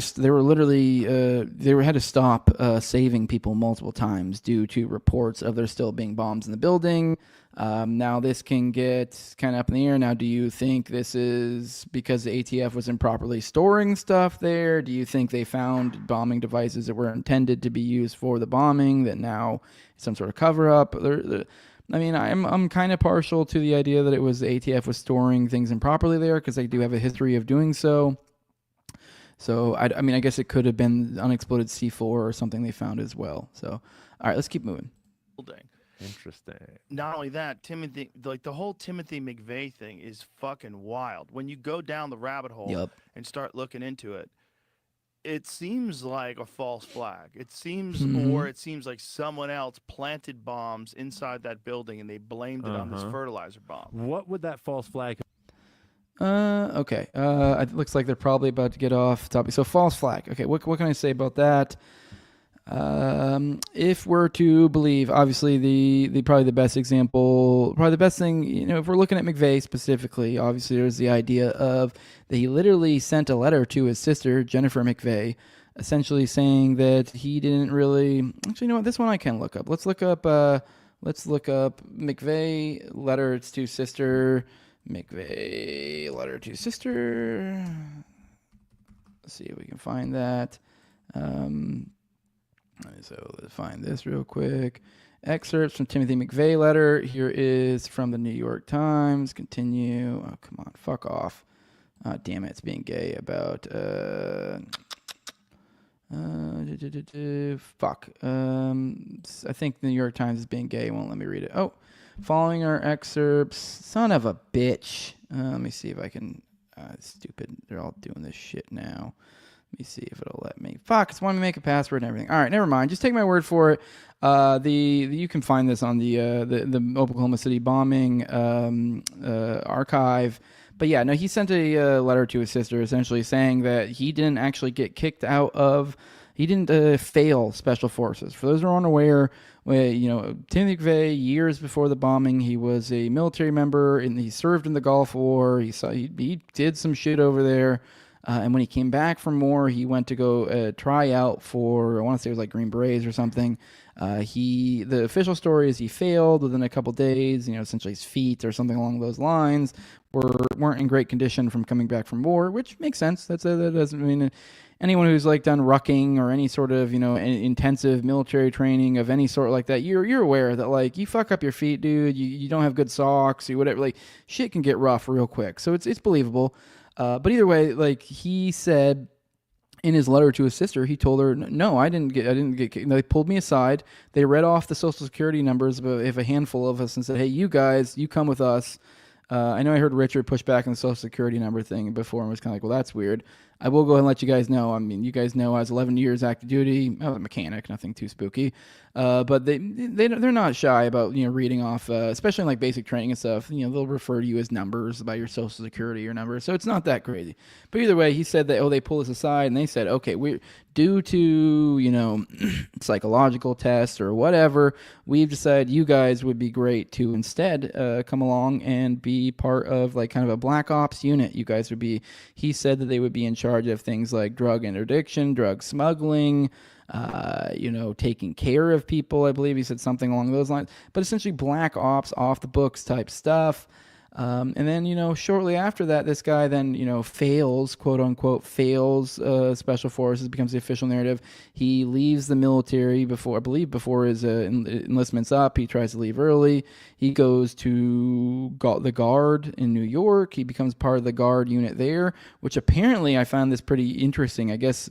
to stop saving people multiple times due to reports of there still being bombs in the building. Now this can get kind of up in the air. Now, do you think this is because the ATF was improperly storing stuff there? Do you think they found bombing devices that were intended to be used for the bombing that now some sort of cover up? I mean, I'm kind of partial to the idea that it was the ATF was storing things improperly there because they do have a history of doing so. So, I mean, I guess it could have been unexploded C4 or something they found as well. So, all right, let's keep moving. Interesting. Not only that, the whole Timothy McVeigh thing is fucking wild. When you go down the rabbit hole and start looking into it, it seems like a false flag. It seems, or it seems like someone else planted bombs inside that building and they blamed it on this fertilizer bomb. What would that false flag? Okay. It looks like they're probably about to get off topic. So false flag. Okay. What can I say about that? If we're to believe, obviously the probably the best example, probably the best thing, if we're looking at McVeigh specifically, obviously there's the idea of that he literally sent a letter to his sister, Jennifer McVeigh, essentially saying that he didn't really, actually, you know what? This one I can look up. Let's look up McVeigh letter to sister, McVeigh letter to sister. Let's see if we can find that. So let's find this real quick. Excerpts from Timothy McVeigh letter. Here is from the New York Times. Continue. Oh, come on. Fuck off. Damn it. It's being gay about... fuck. I think the New York Times is being gay. It won't let me read it. Oh, following our excerpts. Son of a bitch. Let me see if I can... Stupid. They're all doing this shit now. Let me see if it'll let me. Fuck, it's wanting me to make a password and everything. All right, never mind. Just take my word for it. You can find this on the Oklahoma City bombing archive. But yeah, no, he sent a letter to his sister essentially saying that he didn't actually get kicked out of. He didn't fail Special Forces. For those who are unaware, Timothy McVeigh, years before the bombing, he was a military member and he served in the Gulf War. He did some shit over there. And when he came back from war, he went to go try out for, I want to say it was like Green Berets or something. The official story is he failed within a couple days. Essentially his feet or something along those lines weren't in great condition from coming back from war, which makes sense. That doesn't mean anyone who's like done rucking or any sort of intensive military training of any sort like that. You're aware that like you fuck up your feet, dude. You don't have good socks or whatever. Like shit can get rough real quick. So it's believable. But either way, like he said in his letter to his sister, he told her, no, I didn't get kicked. They pulled me aside. They read off the social security numbers of a handful of us and said, hey, you guys, you come with us. I know I heard Richard push back on the social security number thing before and was kind of like, well, that's weird. I will go ahead and let you guys know. I mean, you guys know I was 11 years active duty. I was a mechanic, nothing too spooky. But they're not shy about reading off, especially in like basic training and stuff. They'll refer to you as numbers by your social security or number, so it's not that crazy. But either way, he said that they pull us aside and they said, okay, we're due to psychological tests or whatever. We've decided you guys would be great to instead come along and be part of like kind of a black ops unit. You guys would be. He said that they would be in charge of things like drug interdiction, drug smuggling, taking care of people. I believe he said something along those lines, but essentially black ops, off the books type stuff. And then, shortly after that, this guy then, fails, quote unquote, Special Forces, becomes the official narrative. He leaves the military before his enlistment's up. He tries to leave early. He goes to the Guard in New York. He becomes part of the Guard unit there, which apparently I found this pretty interesting. I guess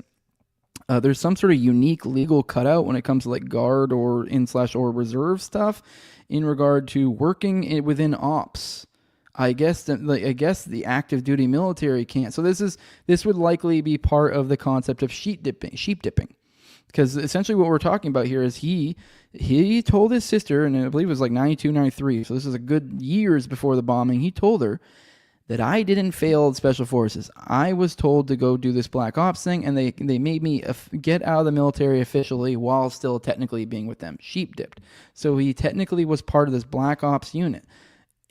there's some sort of unique legal cutout when it comes to like Guard or reserve stuff in regard to working within ops. I guess the active duty military can't. So this would likely be part of the concept of sheep dipping, because essentially what we're talking about here is he told his sister, and I believe it was like 92, 93. So this is a good years before the bombing. He told her that I didn't fail Special Forces. I was told to go do this black ops thing, and they made me get out of the military officially while still technically being with them. Sheep dipped. So he technically was part of this black ops unit.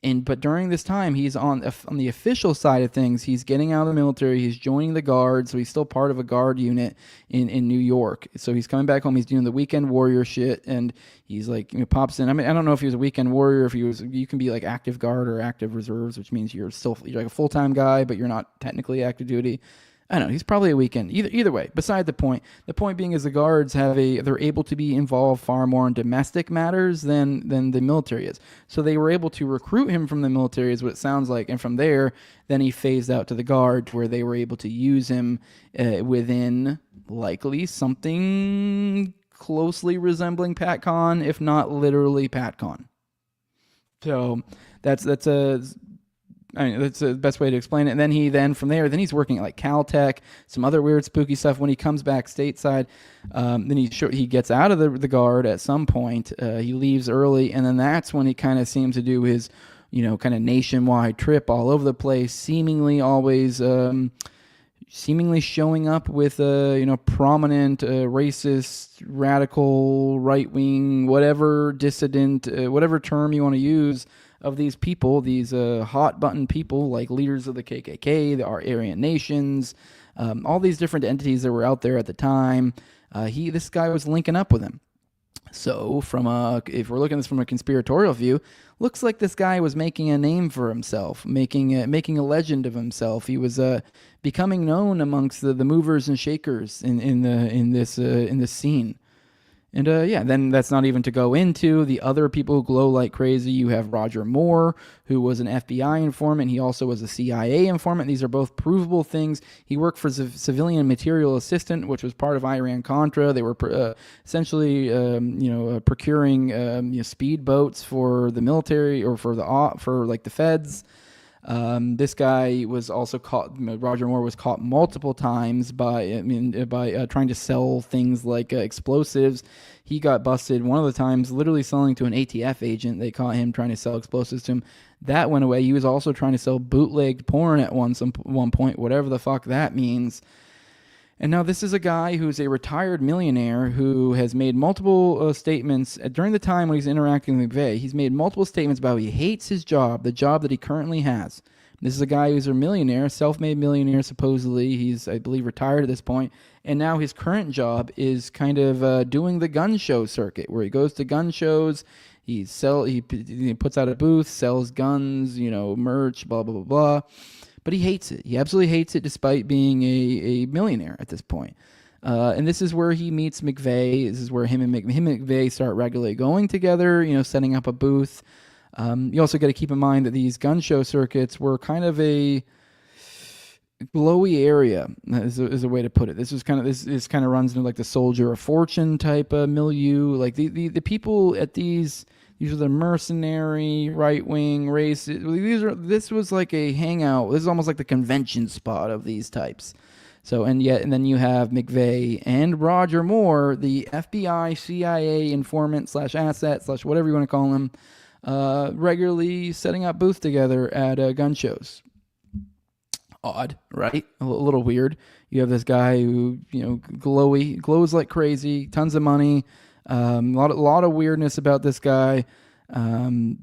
But during this time, he's on the official side of things. He's getting out of the military. He's joining the Guard, so he's still part of a Guard unit in New York. So he's coming back home. He's doing the weekend warrior shit, and he's like, pops in. I mean, I don't know if he was a weekend warrior, if he was. You can be like active Guard or active reserves, which means you're like a full-time guy, but you're not technically active duty. I don't know. He's probably a weekend. Either way, beside the point. The point being is the Guards they're able to be involved far more in domestic matters than the military is. So they were able to recruit him from the military, is what it sounds like, and from there, then he phased out to the Guard, where they were able to use him within likely something closely resembling PatCon, if not literally PatCon. So that's the best way to explain it. And then from there, he's working at like Caltech, some other weird spooky stuff. When he comes back stateside, then he gets out of the Guard at some point. He leaves early, and then that's when he kind of seems to do his, kind of nationwide trip all over the place, seemingly always, seemingly showing up with prominent, racist, radical, right wing, whatever dissident, whatever term you want to use, of these people, these hot button people like leaders of the KKK, our Aryan nations, all these different entities that were out there at the time. This guy was linking up with him. So if we're looking at this from a conspiratorial view, looks like this guy was making a name for himself, making a legend of himself. He was becoming known amongst the movers and shakers in this scene. And then that's not even to go into the other people who glow like crazy. You have Roger Moore, who was an FBI informant. He also was a CIA informant. These are both provable things. He worked for Civilian Material Assistant, which was part of Iran-Contra. They were essentially, procuring speedboats for the military or for the feds. This guy was also caught. Roger Moore was caught multiple times by trying to sell things like explosives. He got busted one of the times, literally selling to an ATF agent. They caught him trying to sell explosives to him. That went away. He was also trying to sell bootlegged porn at one point, whatever the fuck that means. And now this is a guy who's a retired millionaire who has made multiple statements during the time when he's interacting with McVeigh. He's made multiple statements about how he hates his job, the job that he currently has. This is a guy who's a millionaire, self-made millionaire, supposedly. He's, I believe, retired at this point. And now his current job is kind of doing the gun show circuit, where he goes to gun shows, he puts out a booth, sells guns, merch, blah, blah, blah, blah. But he hates it. He absolutely hates it, despite being a millionaire at this point. And this is where he meets McVeigh. This is where him and McVeigh start regularly going together, setting up a booth. You also got to keep in mind that these gun show circuits were kind of a glowy area, is a way to put it. This kind of runs into like the soldier of fortune type of milieu. Like the people at these are the mercenary, right-wing, racist. This was like a hangout. This is almost like the convention spot of these types. So, and then you have McVeigh and Roger Moore, the FBI, CIA informant / asset / whatever you want to call him, regularly setting up booths together at gun shows. Odd, right? A little weird. You have this guy who, glows like crazy, tons of money. A lot of weirdness about this guy. And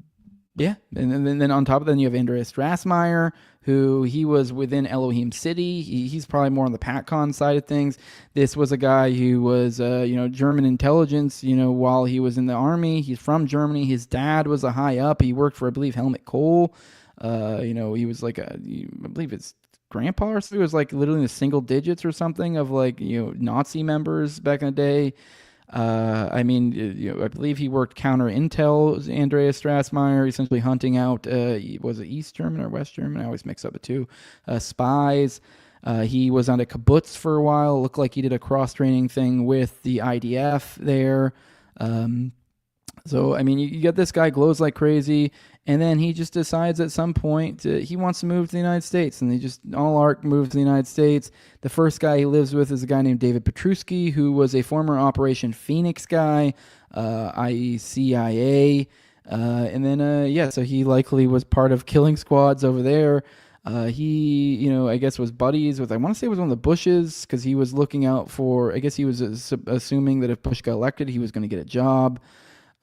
then on top of that, you have Andreas Strassmeyer, who he was within Elohim City. He's probably more on the PatCon side of things. This was a guy who was, German intelligence, while he was in the army. He's from Germany. His dad was a high up. He worked for, I believe, Helmut Kohl. He was like I believe it's grandpa or something. It was like literally in the single digits or something of Nazi members back in the day. I believe he worked counter intel, Andreas Strassmeyer, essentially hunting out, was it East German or West German? I always mix up the two, spies. He was on a kibbutz for a while. It looked like he did a cross-training thing with the IDF there. So, you get this guy glows like crazy, and then he just decides at some point he wants to move to the United States, and they just all arc move to the United States. The first guy he lives with is a guy named David Petruski, who was a former Operation Phoenix guy, i.e. CIA, so he likely was part of killing squads over there. He, I guess was buddies with, I want to say it was one of the Bushes, because he was looking out for, I guess he was assuming that if Bush got elected, he was going to get a job.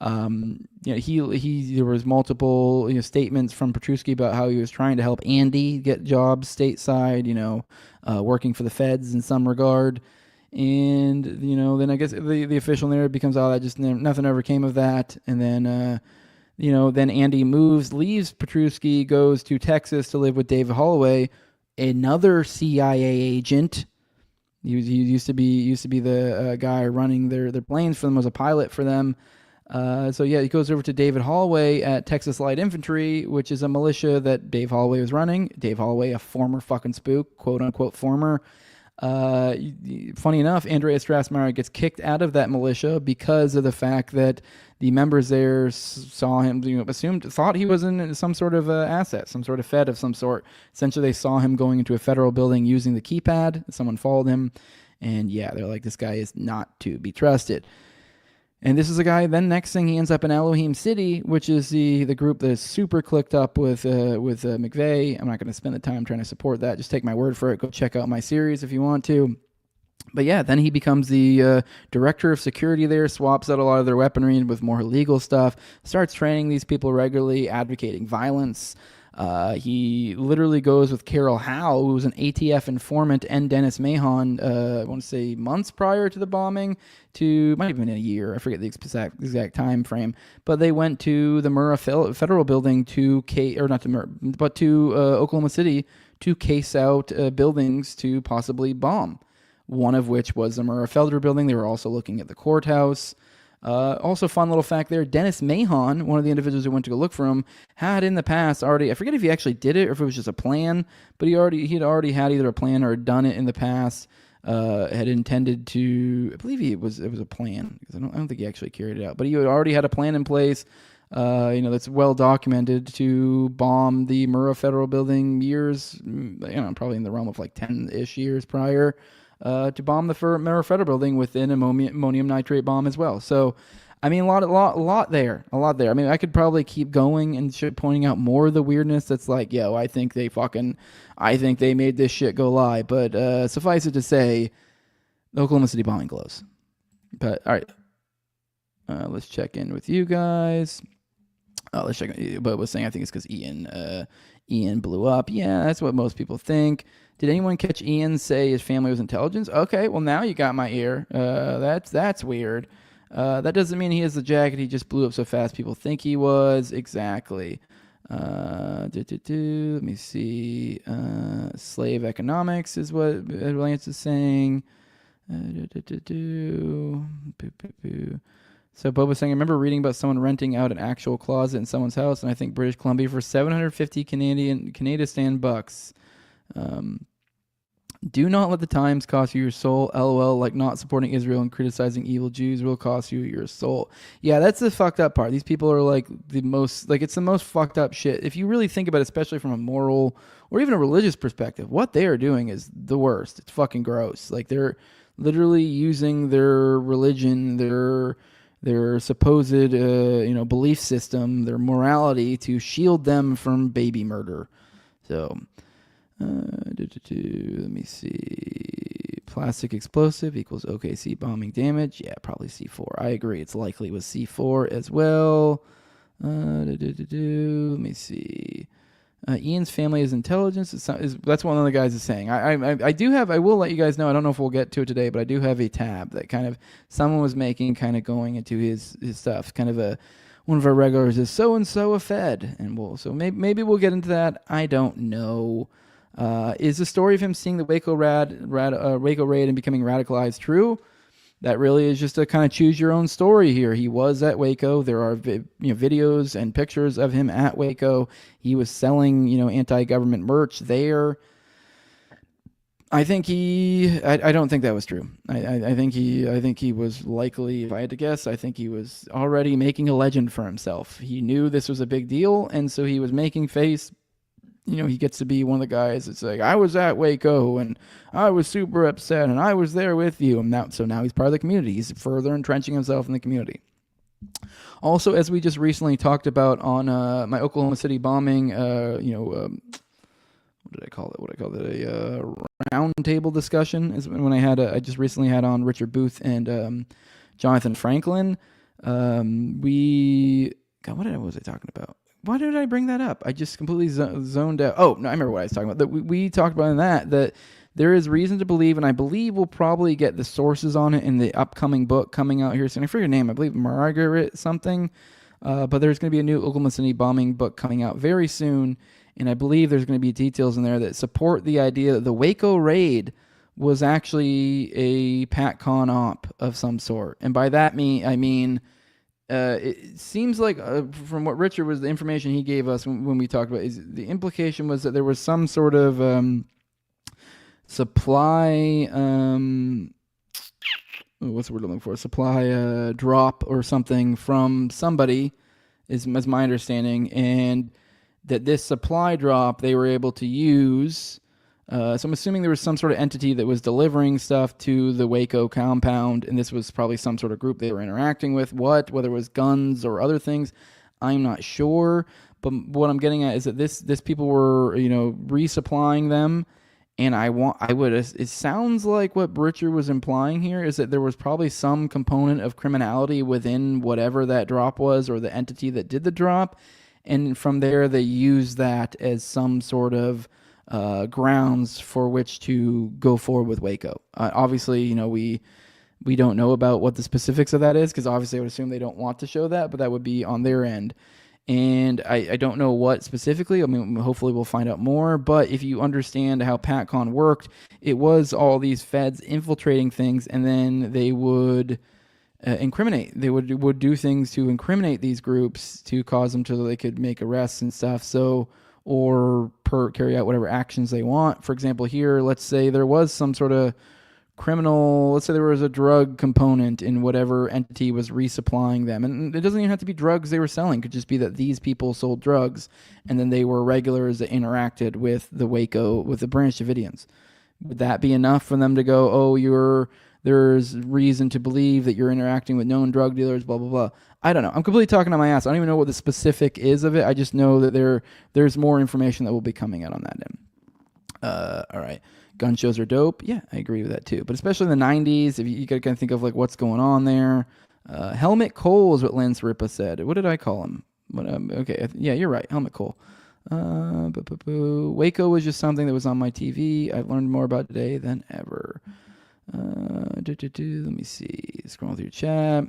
There was multiple statements from Petruski about how he was trying to help Andy get jobs stateside, working for the feds in some regard. And then I guess the official narrative becomes that just nothing ever came of that. And then then Andy leaves Petruski, goes to Texas to live with David Holloway, another CIA agent. He used to be the guy running their planes for them, was a pilot for them. He goes over to David Holloway at Texas Light Infantry, which is a militia that Dave Holloway was running. Dave Holloway, a former fucking spook, quote unquote former. Funny enough, Andreas Strassmeyer gets kicked out of that militia because of the fact that the members there saw him, thought he was in some sort of asset, some sort of fed of some sort. Essentially, they saw him going into a federal building using the keypad. Someone followed him, and they're like, this guy is not to be trusted. And this is a guy, then next thing he ends up in Elohim City, which is the group that is super clicked up with McVeigh. I'm not going to spend the time trying to support that. Just take my word for it. Go check out my series if you want to. But then he becomes the director of security there, swaps out a lot of their weaponry with more legal stuff, starts training these people regularly, advocating violence. He literally goes with Carol Howe, who was an ATF informant, and Dennis Mahon, I want to say months prior to the bombing, might have been a year, I forget the exact time frame, but they went to the Murrah Federal Building to Oklahoma City to case out buildings to possibly bomb. One of which was the Murrah Federal Building. They were also looking at the courthouse. Also, fun little fact there, Dennis Mahon, one of the individuals who went to go look for him, had in the past already, I forget if he actually did it or if it was just a plan, but he had already had either a plan or done it in the past, had intended to, I believe it was a plan, because I don't think he actually carried it out, but he already had a plan in place that's well documented to bomb the Murrah Federal Building years, probably in the realm of like 10-ish years prior, to bomb the Murrah Federal Building with an ammonium nitrate bomb as well. So, I mean, a lot there. I mean, I could probably keep going and pointing out more of the weirdness that's like, yo, I think they made this shit go live. But suffice it to say, the Oklahoma City bombing glows. But all right, let's check in with you guys. Let's check. But was saying I think it's because Ian blew up. Yeah, that's what most people think. Did anyone catch Ian say his family was intelligence? Okay, well now you got my ear. That's weird. That doesn't mean he has the jacket. He just blew up so fast people think he was. Exactly. Let me see. Slave economics is what Lance is saying. So Boba's saying, I remember reading about someone renting out an actual closet in someone's house, and I think British Columbia for 750 Canadian bucks. Do not let the times cost you your soul. LOL, like not supporting Israel and criticizing evil Jews will cost you your soul. Yeah, that's the fucked up part. These people are like it's the most fucked up shit. If you really think about it, especially from a moral or even a religious perspective, what they are doing is the worst. It's fucking gross. Like they're literally using their religion, their supposed belief system, their morality to shield them from baby murder. So let me see. Plastic explosive equals OKC bombing damage. Yeah, probably C4. I agree. It's likely it was C4 as well. Let me see. Ian's family is intelligence. That's what one of the guys is saying. I will let you guys know. I don't know if we'll get to it today, but I do have a tab that kind of someone was making, kind of going into his stuff. Kind of one of our regulars is so and so a Fed, and maybe we'll get into that. I don't know. Is the story of him seeing the Waco raid and becoming radicalized true? That really is just a kind of choose your own story here. He was at Waco. There are videos and pictures of him at Waco. He was selling anti-government merch there. I think I don't think that was true. I think he was likely, if I had to guess, I think he was already making a legend for himself. He knew this was a big deal, and so he was making face. He gets to be one of the guys that's like, I was at Waco and I was super upset and I was there with you. And now he's part of the community. He's further entrenching himself in the community. Also, as we just recently talked about on my Oklahoma City bombing, what did I call it? A round table discussion is when I just recently had on Richard Booth and Jonathan Franklin. What was I talking about? Why did I bring that up? I just completely zoned out. Oh, no, I remember what I was talking about. That we talked about in that there is reason to believe, and I believe we'll probably get the sources on it in the upcoming book coming out here soon. I forget her name. I believe Margaret something. But there's going to be a new Oklahoma City bombing book coming out very soon, and I believe there's going to be details in there that support the idea that the Waco raid was actually a PatCon op of some sort. And by that I mean... it seems like from what Richard was the information he gave us when we talked about is the implication was that there was some sort of supply what's the word I'm looking for, supply drop or something from somebody is my understanding, and that this supply drop they were able to use. So I'm assuming there was some sort of entity that was delivering stuff to the Waco compound, and this was probably some sort of group they were interacting with. Whether it was guns or other things, I'm not sure. But what I'm getting at is that this people were, resupplying them, and it sounds like what Richard was implying here is that there was probably some component of criminality within whatever that drop was or the entity that did the drop, and from there they used that as some sort of grounds for which to go forward with Waco. Obviously, we don't know about what the specifics of that is, because obviously I would assume they don't want to show that, but that would be on their end. And I don't know what specifically. I mean, hopefully we'll find out more. But if you understand how PatCon worked, it was all these feds infiltrating things, and then they would incriminate. They would do things to incriminate these groups to cause them so they could make arrests and stuff. Or carry out whatever actions they want. For example, here, let's say there was some sort of criminal, let's say there was a drug component in whatever entity was resupplying them. And it doesn't even have to be drugs they were selling. It could just be that these people sold drugs and then they were regulars that interacted with the with the Branch Davidians. Would that be enough for them to go, oh, there's reason to believe that you're interacting with known drug dealers, blah, blah, blah. I don't know. I'm completely talking on my ass. I don't even know what the specific is of it. I just know that there's more information that will be coming out on that end. All right. Gun shows are dope. Yeah, I agree with that too. But especially in the 90s, if you got to kind of think of like what's going on there. Helmet Cole is what Lance Ripa said. What did I call him? Okay, yeah, you're right. Helmet Cole. Waco was just something that was on my TV. I've learned more about today than ever. Let me see. Scrolling through chat.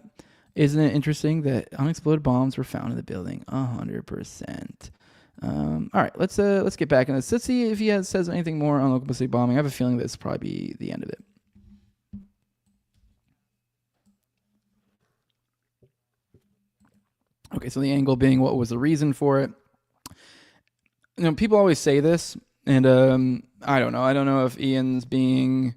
Isn't it interesting that unexploded bombs were found in the building? 100%. All right, let's get back in this. Let's see if he says anything more on Oklahoma City bombing. I have a feeling this will probably be the end of it. Okay, so the angle being what was the reason for it. You know, people always say this, and I don't know. I don't know if Ian's being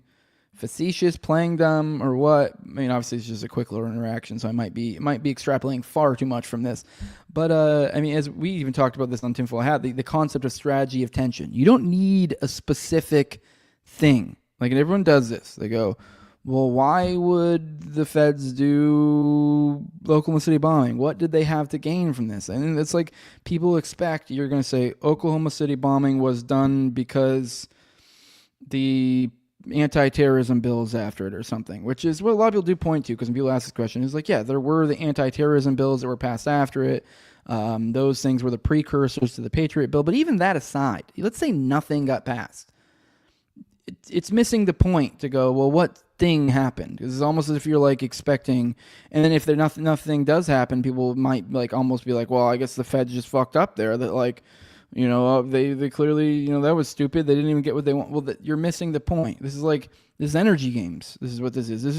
facetious, playing dumb, or what. I mean, obviously it's just a quick little interaction, so it might be extrapolating far too much from this. But I mean, as we even talked about this on Tinfoil Hat, the concept of strategy of tension. You don't need a specific thing. Like, and everyone does this. They go, well, why would the feds do Oklahoma City bombing? What did they have to gain from this? And it's like people expect you're going to say Oklahoma City bombing was done because the anti-terrorism bills after it or something, which is what a lot of people do point to, because when people ask this question, is like, yeah, there were the anti-terrorism bills that were passed after it. Those things were the precursors to the Patriot Bill. But even that aside, let's say nothing got passed. It's missing the point to go, well, what thing happened? Because it's almost as if you're like expecting, and then if there nothing does happen, people might like almost be like, well, I guess the feds just fucked up there. That like, you know, they clearly, you know, that was stupid. They didn't even get what they want. Well, you're missing the point. This is energy games. This is what this is. This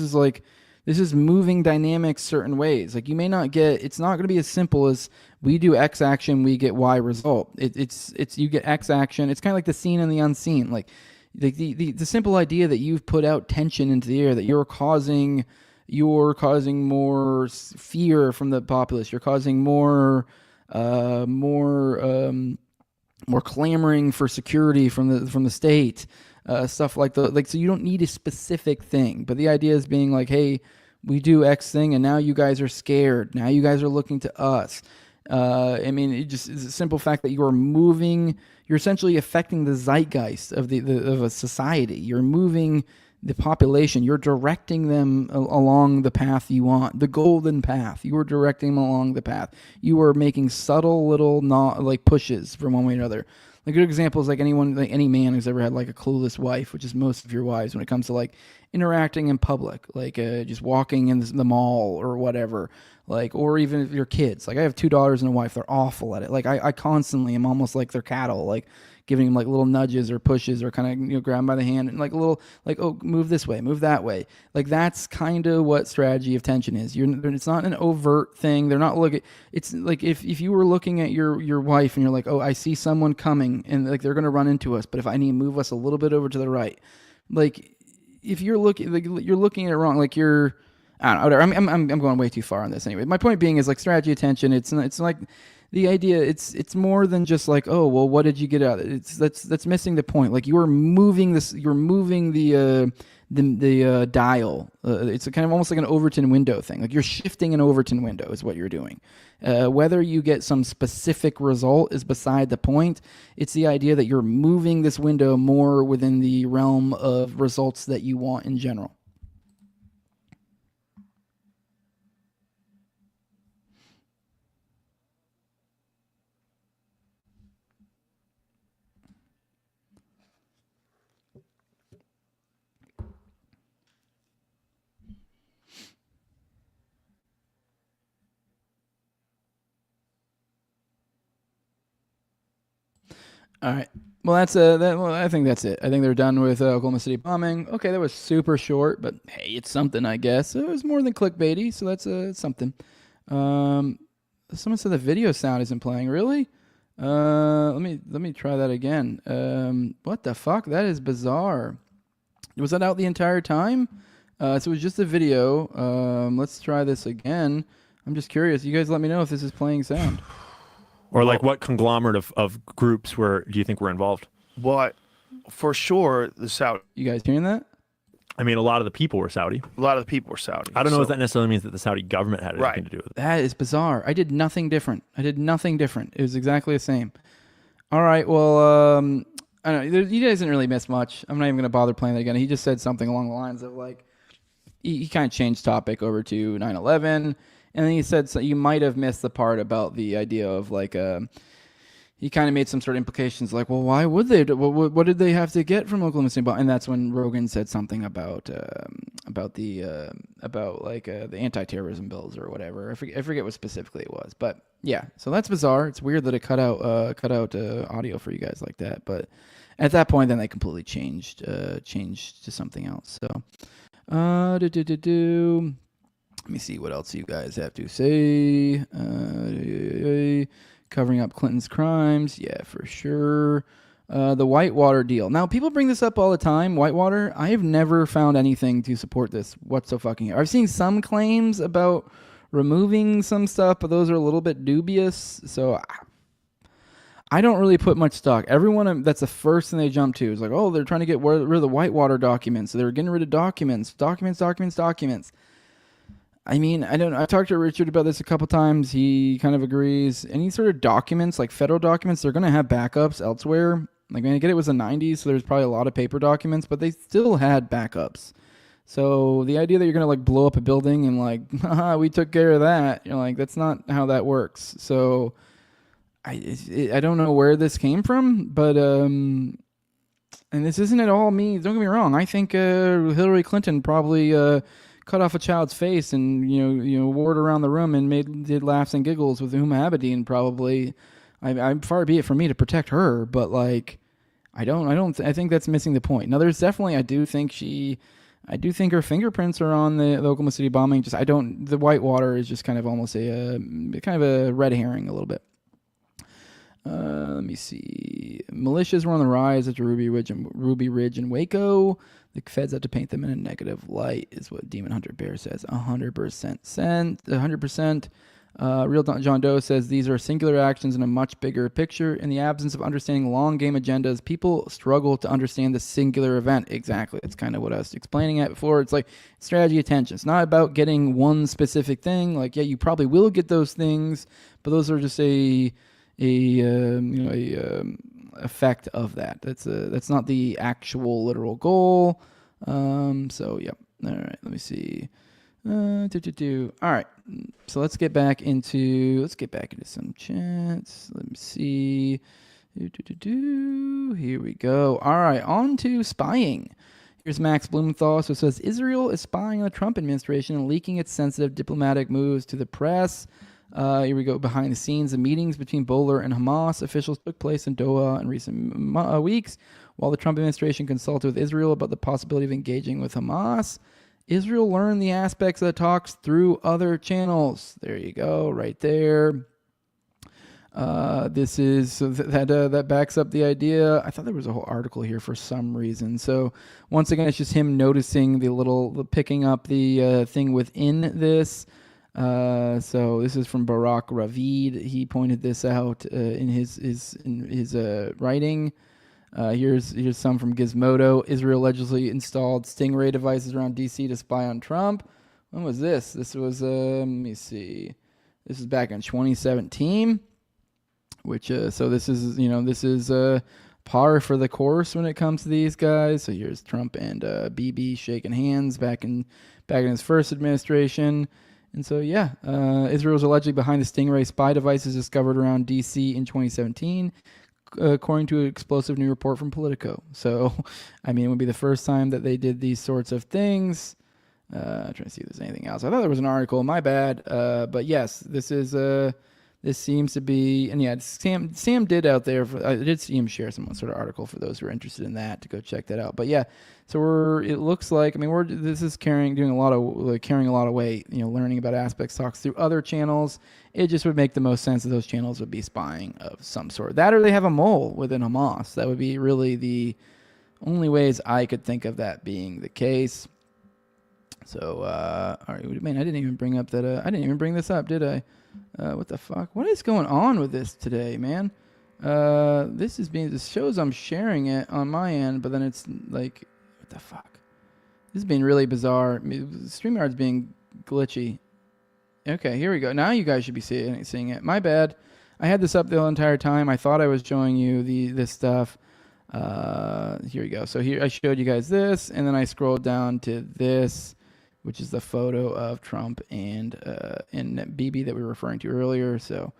is moving dynamics certain ways. Like, you may not get, it's not going to be as simple as we do X action, we get Y result. It's you get X action. It's kind of like the seen and the unseen. Like the simple idea that you've put out tension into the air, that you're causing more fear from the populace. You're causing more clamoring for security from the state, stuff like so you don't need a specific thing, but the idea is being like, hey, we do X thing, and now you guys are scared. Now you guys are looking to us. I mean, it's a simple fact that you're essentially affecting the zeitgeist of of a society. You're moving the population. You're directing them along the path you want, the golden path. You are directing them along the path. You are making subtle little pushes from one way or another. A good example is like any man who's ever had like a clueless wife, which is most of your wives when it comes to like interacting in public, like just walking in the mall or whatever, like, or even if your kids. Like, I have 2 daughters and a wife. They're awful at it. Like, I constantly am almost like their cattle, like giving them like little nudges or pushes or kind of, grab them by the hand and like a little like, oh, move this way, move that way. Like, that's kind of what strategy of tension is. It's not an overt thing. They're not looking. It's like if you were looking at your wife and you're like, oh, I see someone coming and like they're gonna run into us, but if I need to move us a little bit over to the right, like if you're looking at it wrong, like you're, I don't know, whatever. I'm going way too far on this anyway. My point being is like strategy of tension. It's like the idea. It's more than just like, oh, well, what did you get out of it? That's missing the point. Like, you're moving the dial. It's a kind of almost like an Overton window thing. Like, you're shifting an Overton window is what you're doing. Whether you get some specific result is beside the point. It's the idea that you're moving this window more within the realm of results that you want in general. All right. Well, I think that's it. I think they're done with Oklahoma City bombing. Okay, that was super short, but hey, it's something, I guess. It was more than clickbaity, so that's something. Someone said the video sound isn't playing. Really? Let me try that again. What the fuck? That is bizarre. Was that out the entire time? So it was just a video. Let's try this again. I'm just curious. You guys let me know if this is playing sound. Or like what conglomerate of groups do you think were involved? Well, for sure, the Saudi. You guys hearing that? I mean, a lot of the people were Saudi. A lot of the people were Saudi. I don't know if that necessarily means that the Saudi government had anything to do with it. That is bizarre. I did nothing different. It was exactly the same. All right. Well, I don't know. You guys didn't really miss much. I'm not even going to bother playing that again. He just said something along the lines of like, he kind of changed topic over to 9/11. And then he said, so you might have missed the part about the idea of like, he kind of made some sort of implications like, well, why would they? What did they have to get from Oklahoma City? And that's when Rogan said something about the anti-terrorism bills or whatever. I forget what specifically it was, but yeah. So that's bizarre. It's weird that it cut out audio for you guys like that. But at that point, then they completely changed to something else. So, let me see what else you guys have to say. Covering up Clinton's crimes. Yeah, for sure. The Whitewater deal. Now, people bring this up all the time. Whitewater, I have never found anything to support this whatsoever. I've seen some claims about removing some stuff, but those are a little bit dubious. So I don't really put much stock. Everyone, that's the first thing they jump to is like, oh, they're trying to get rid of the Whitewater documents. So they're getting rid of documents. I mean, I don't know. I talked to Richard about this a couple times. He kind of agrees. Any sort of documents, like federal documents, they're going to have backups elsewhere. Like, I get it was the 90s, so there's probably a lot of paper documents, but they still had backups. So the idea that you're going to, like, blow up a building and, like, haha, we took care of that, you're like, that's not how that works. So I don't know where this came from, but, and this isn't at all me. Don't get me wrong. I think Hillary Clinton probably cut off a child's face and wore it around the room and did laughs and giggles with Huma Abedin. Probably, I'm far be it from me to protect her, but like, I think that's missing the point. Now, there's definitely, I do think her fingerprints are on the Oklahoma City bombing. The Whitewater is just kind of almost a red herring a little bit. Let me see. Militias were on the rise after Ruby Ridge and Waco. The feds had to paint them in a negative light, is what Demon Hunter Bear says. 100%. Real John Doe says these are singular actions in a much bigger picture. In the absence of understanding long game agendas, people struggle to understand the singular event. Exactly. It's kind of what I was explaining at before. It's like strategy attention. It's not about getting one specific thing. Like, yeah, you probably will get those things, but those are just a effect of that. That's not the actual literal goal. So yeah. All right. Let me see. All right. So let's get back into some chats. Let me see. Here we go. All right. On to spying. Here's Max Blumenthal. So it says Israel is spying on the Trump administration and leaking its sensitive diplomatic moves to the press. Here we go. Behind the scenes, the meetings between Bowler and Hamas officials took place in Doha in recent weeks, while the Trump administration consulted with Israel about the possibility of engaging with Hamas. Israel learned the aspects of the talks through other channels. There you go, right there. This is so that backs up the idea. I thought there was a whole article here for some reason. So once again, it's just him noticing picking up the thing within this. So this is from Barak Ravid. He pointed this out in his writing. Here's some from Gizmodo. Israel allegedly installed Stingray devices around D.C. to spy on Trump. When was this? This was let me see. This is back in 2017. Which so this is par for the course when it comes to these guys. So here's Trump and Bibi shaking hands back in his first administration. And so, yeah, Israel's allegedly behind the Stingray spy devices discovered around D.C. in 2017, according to an explosive new report from Politico. So, I mean, it would be the first time that they did these sorts of things. I'm trying to see if there's anything else. I thought there was an article. My bad. But, yes, this seems to be, and yeah, Sam did out there. I did see him share some sort of article for those who are interested in that to go check that out. But yeah, so it looks like, I mean, this is carrying a lot of weight, learning about aspects talks through other channels. It just would make the most sense that those channels would be spying of some sort. That or they have a mole within Hamas. That would be really Only ways I could think of that being the case. So, all right, man, I didn't even bring up that. I didn't even bring this up, did I? What the fuck? What is going on with this today, man? This shows I'm sharing it on my end, but then it's like, what the fuck? This is being really bizarre. StreamYard's being glitchy. Okay, here we go. Now you guys should be seeing it. My bad. I had this up the entire time. I thought I was showing you this stuff. Here we go. So here I showed you guys this, and then I scrolled down to this, which is the photo of Trump and Bibi that we were referring to earlier. So,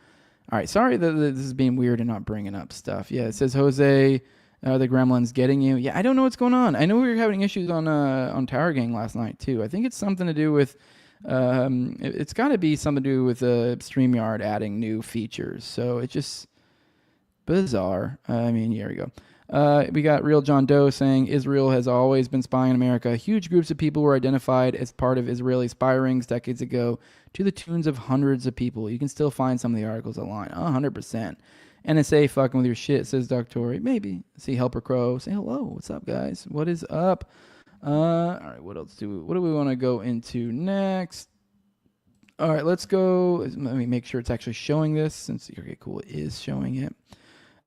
all right, sorry that this is being weird and not bringing up stuff. Yeah, it says Jose, the Gremlins getting you. Yeah, I don't know what's going on. I know we were having issues on Tower Gang last night too. I think it's something to do with. It's got to be something to do with StreamYard adding new features. So it's just bizarre. I mean, here we go. We got Real John Doe saying Israel has always been spying on America. Huge groups of people were identified as part of Israeli spy rings decades ago to the tunes of hundreds of people. You can still find some of the articles online. 100%. NSA fucking with your shit, says Dr. Maybe. See Helper Crow. Say hello. What's up, guys? What is up? All right, what do we want to go into next? All right, let's go. Let me make sure it's actually showing this since, okay, cool, it is showing it.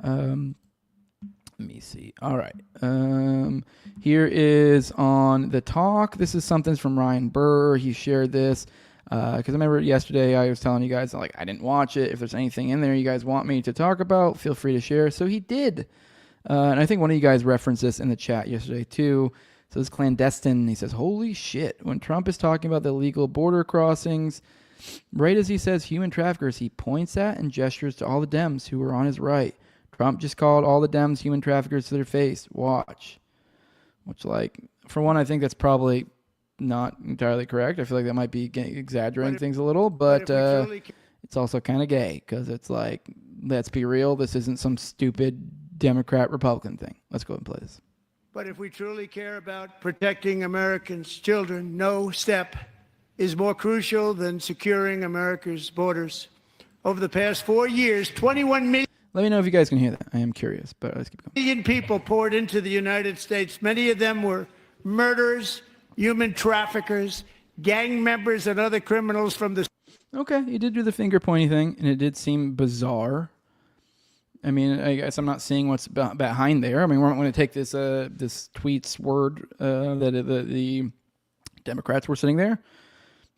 Let me see. All right. Here is on the talk. This is something from Ryan Burr. He shared this because I remember yesterday I was telling you guys, like, I didn't watch it. If there's anything in there you guys want me to talk about, feel free to share. So he did. And I think one of you guys referenced this in the chat yesterday too. So it's clandestine. He says, holy shit. When Trump is talking about the illegal border crossings, right as he says human traffickers, he points at and gestures to all the Dems who are on his right. Trump just called all the Dems human traffickers to their face. Watch. Which, like, for one, I think that's probably not entirely correct. I feel like that might be exaggerating things a little, but it's also kind of gay because it's like, let's be real. This isn't some stupid Democrat-Republican thing. Let's go ahead and play this. But if we truly care about protecting Americans' children, no step is more crucial than securing America's borders. Over the past 4 years, 21 million. Let me know if you guys can hear that. I am curious, but let's keep going. Million people poured into the United States. Many of them were murderers, human traffickers, gang members, and other criminals from the... Okay, you did do the finger pointy thing, and it did seem bizarre. I mean, I guess I'm not seeing what's behind there. I mean, we're not going to take this this tweet's word that the Democrats were sitting there.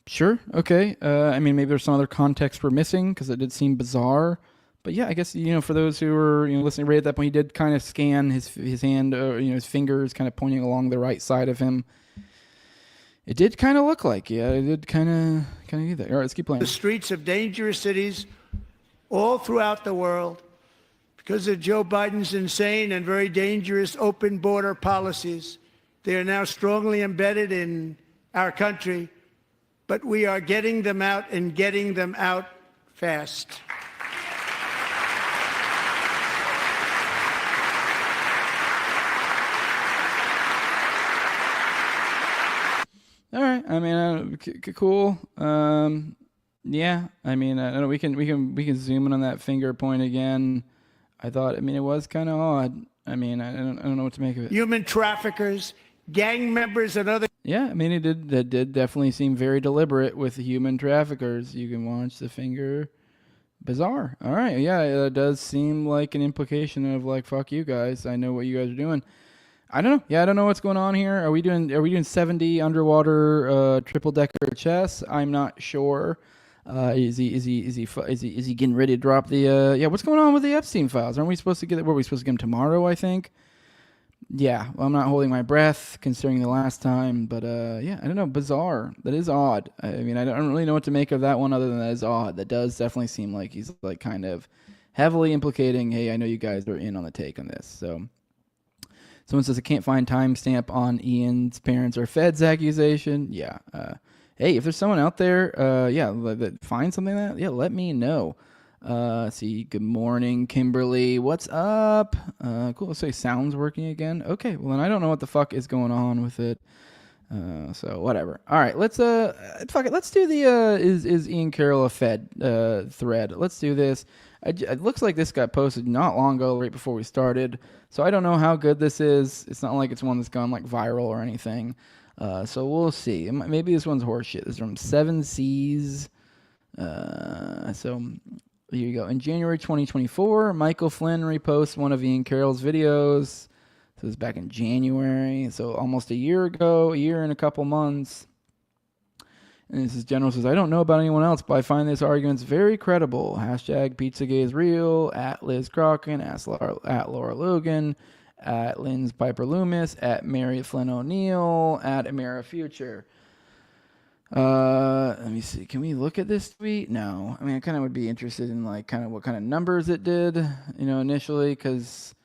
Sure, okay. I mean, maybe there's some other context we're missing because it did seem bizarre. But yeah, I guess, you know, for those who were, you know, listening right at that point, he did kind of scan his hand, you know, his fingers kind of pointing along the right side of him. It did kind of look like, yeah, it did kind of do that. All right, let's keep playing. The streets of dangerous cities all throughout the world because of Joe Biden's insane and very dangerous open border policies. They are now strongly embedded in our country, but we are getting them out and getting them out fast. All right. I mean, cool. Yeah. I mean, I don't know. We can zoom in on that finger point again. I thought. I mean, it was kind of odd. I mean, I don't know what to make of it. Human traffickers, gang members, and other. Yeah. I mean, that did definitely seem very deliberate with the human traffickers. You can watch the finger. Bizarre. All right. Yeah. It does seem like an implication of like, fuck you guys. I know what you guys are doing. I don't know. Yeah, I don't know what's going on here. Are we doing 70 underwater triple decker chess? I'm not sure. Is he getting ready to drop the yeah, what's going on with the Epstein files? Aren't we supposed to get it? Were we supposed to get them tomorrow, I think? Yeah, well, I'm not holding my breath considering the last time, but yeah, I don't know, bizarre. That is odd. I mean, I don't really know what to make of that one other than that is odd. That does definitely seem like he's like kind of heavily implicating, hey, I know you guys are in on the take on this. So someone says, I can't find timestamp on Ian's parents or Fed's accusation. Yeah. Hey, if there's someone out there, yeah, that find something like that, yeah, let me know. See, good morning, Kimberly. What's up? Cool. Let's say sound's working again. Okay. Well, then I don't know what the fuck is going on with it. So whatever. All right, let's fuck it. Let's do the is Ian Carroll a Fed thread. Let's do this. It looks like this got posted not long ago, right before we started. So I don't know how good this is. It's not like it's one that's gone like viral or anything. So we'll see. Maybe this one's horseshit. This is from 7Cs. So here you go. In January 2024, Michael Flynn reposts one of Ian Carroll's videos. So it was back in January, so almost a year ago, a year and a couple months. And this is General says, I don't know about anyone else, but I find this argument's very credible. Hashtag Pizzagate is real, at Liz Crocken, at Laura Logan, at Lynn's Piper Loomis, at Mary Flynn O'Neill, at Amira Future. Let me see. Can we look at this tweet? No. I mean, I kind of would be interested in like kind of what kind of numbers it did, initially, because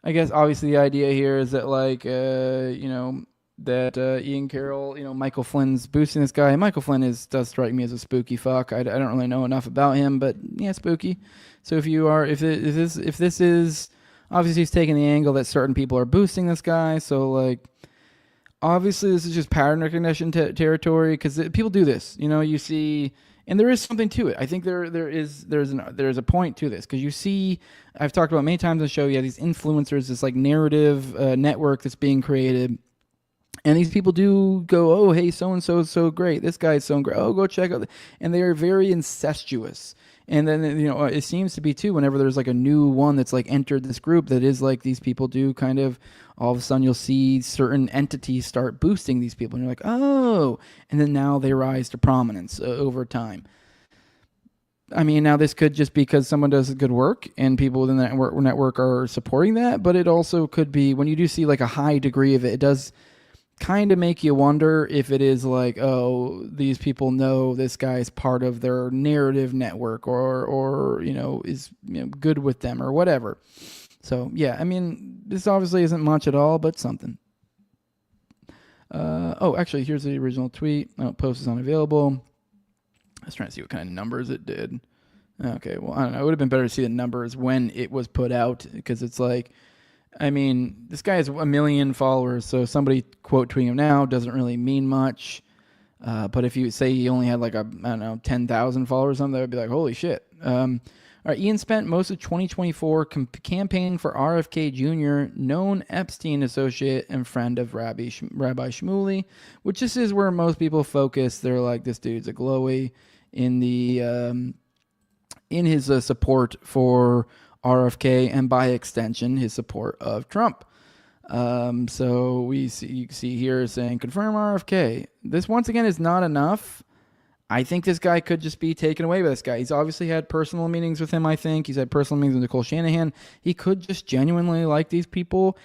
I guess obviously the idea here is that like that Ian Carroll, Michael Flynn's boosting this guy. Michael Flynn does strike me as a spooky fuck. I don't really know enough about him, but yeah, spooky. So if this is obviously he's taking the angle that certain people are boosting this guy, so like obviously this is just pattern recognition territory because people do this. You see. And there is something to it. I think there's a point to this because you see, I've talked about many times on the show. You have these influencers, this like narrative network that's being created, and these people do go, oh hey, so and so is so great. This guy is so great. Oh, go check out, and they are very incestuous. And then it seems to be too. Whenever there's like a new one that's like entered this group, that is like these people do kind of. All of a sudden, you'll see certain entities start boosting these people, and you're like, oh, and then now they rise to prominence over time. I mean, now this could just be because someone does good work, and people within that network are supporting that, but it also could be when you do see like a high degree of it, it does kind of make you wonder if it is like, oh, these people know this guy's part of their narrative network, or is good with them or whatever. So, yeah, I mean, this obviously isn't much at all, but something. Actually, here's the original tweet. Post is unavailable. I was trying to see what kind of numbers it did. Okay, well, I don't know. It would have been better to see the numbers when it was put out because it's like, I mean, this guy has 1 million followers, so somebody quote tweeting him now doesn't really mean much. But if you say he only had like 10,000 followers or something, that would be like, holy shit. All right, Ian spent most of 2024 campaigning for RFK Jr., known Epstein associate and friend of Rabbi Shmuley, which this is where most people focus. They're like, this dude's a glowy in the in his support for RFK and by extension his support of Trump. So you see here saying confirm RFK. This once again is not enough. I think this guy could just be taken away by this guy. He's obviously had personal meetings with him, I think. He's had personal meetings with Nicole Shanahan. He could just genuinely like these people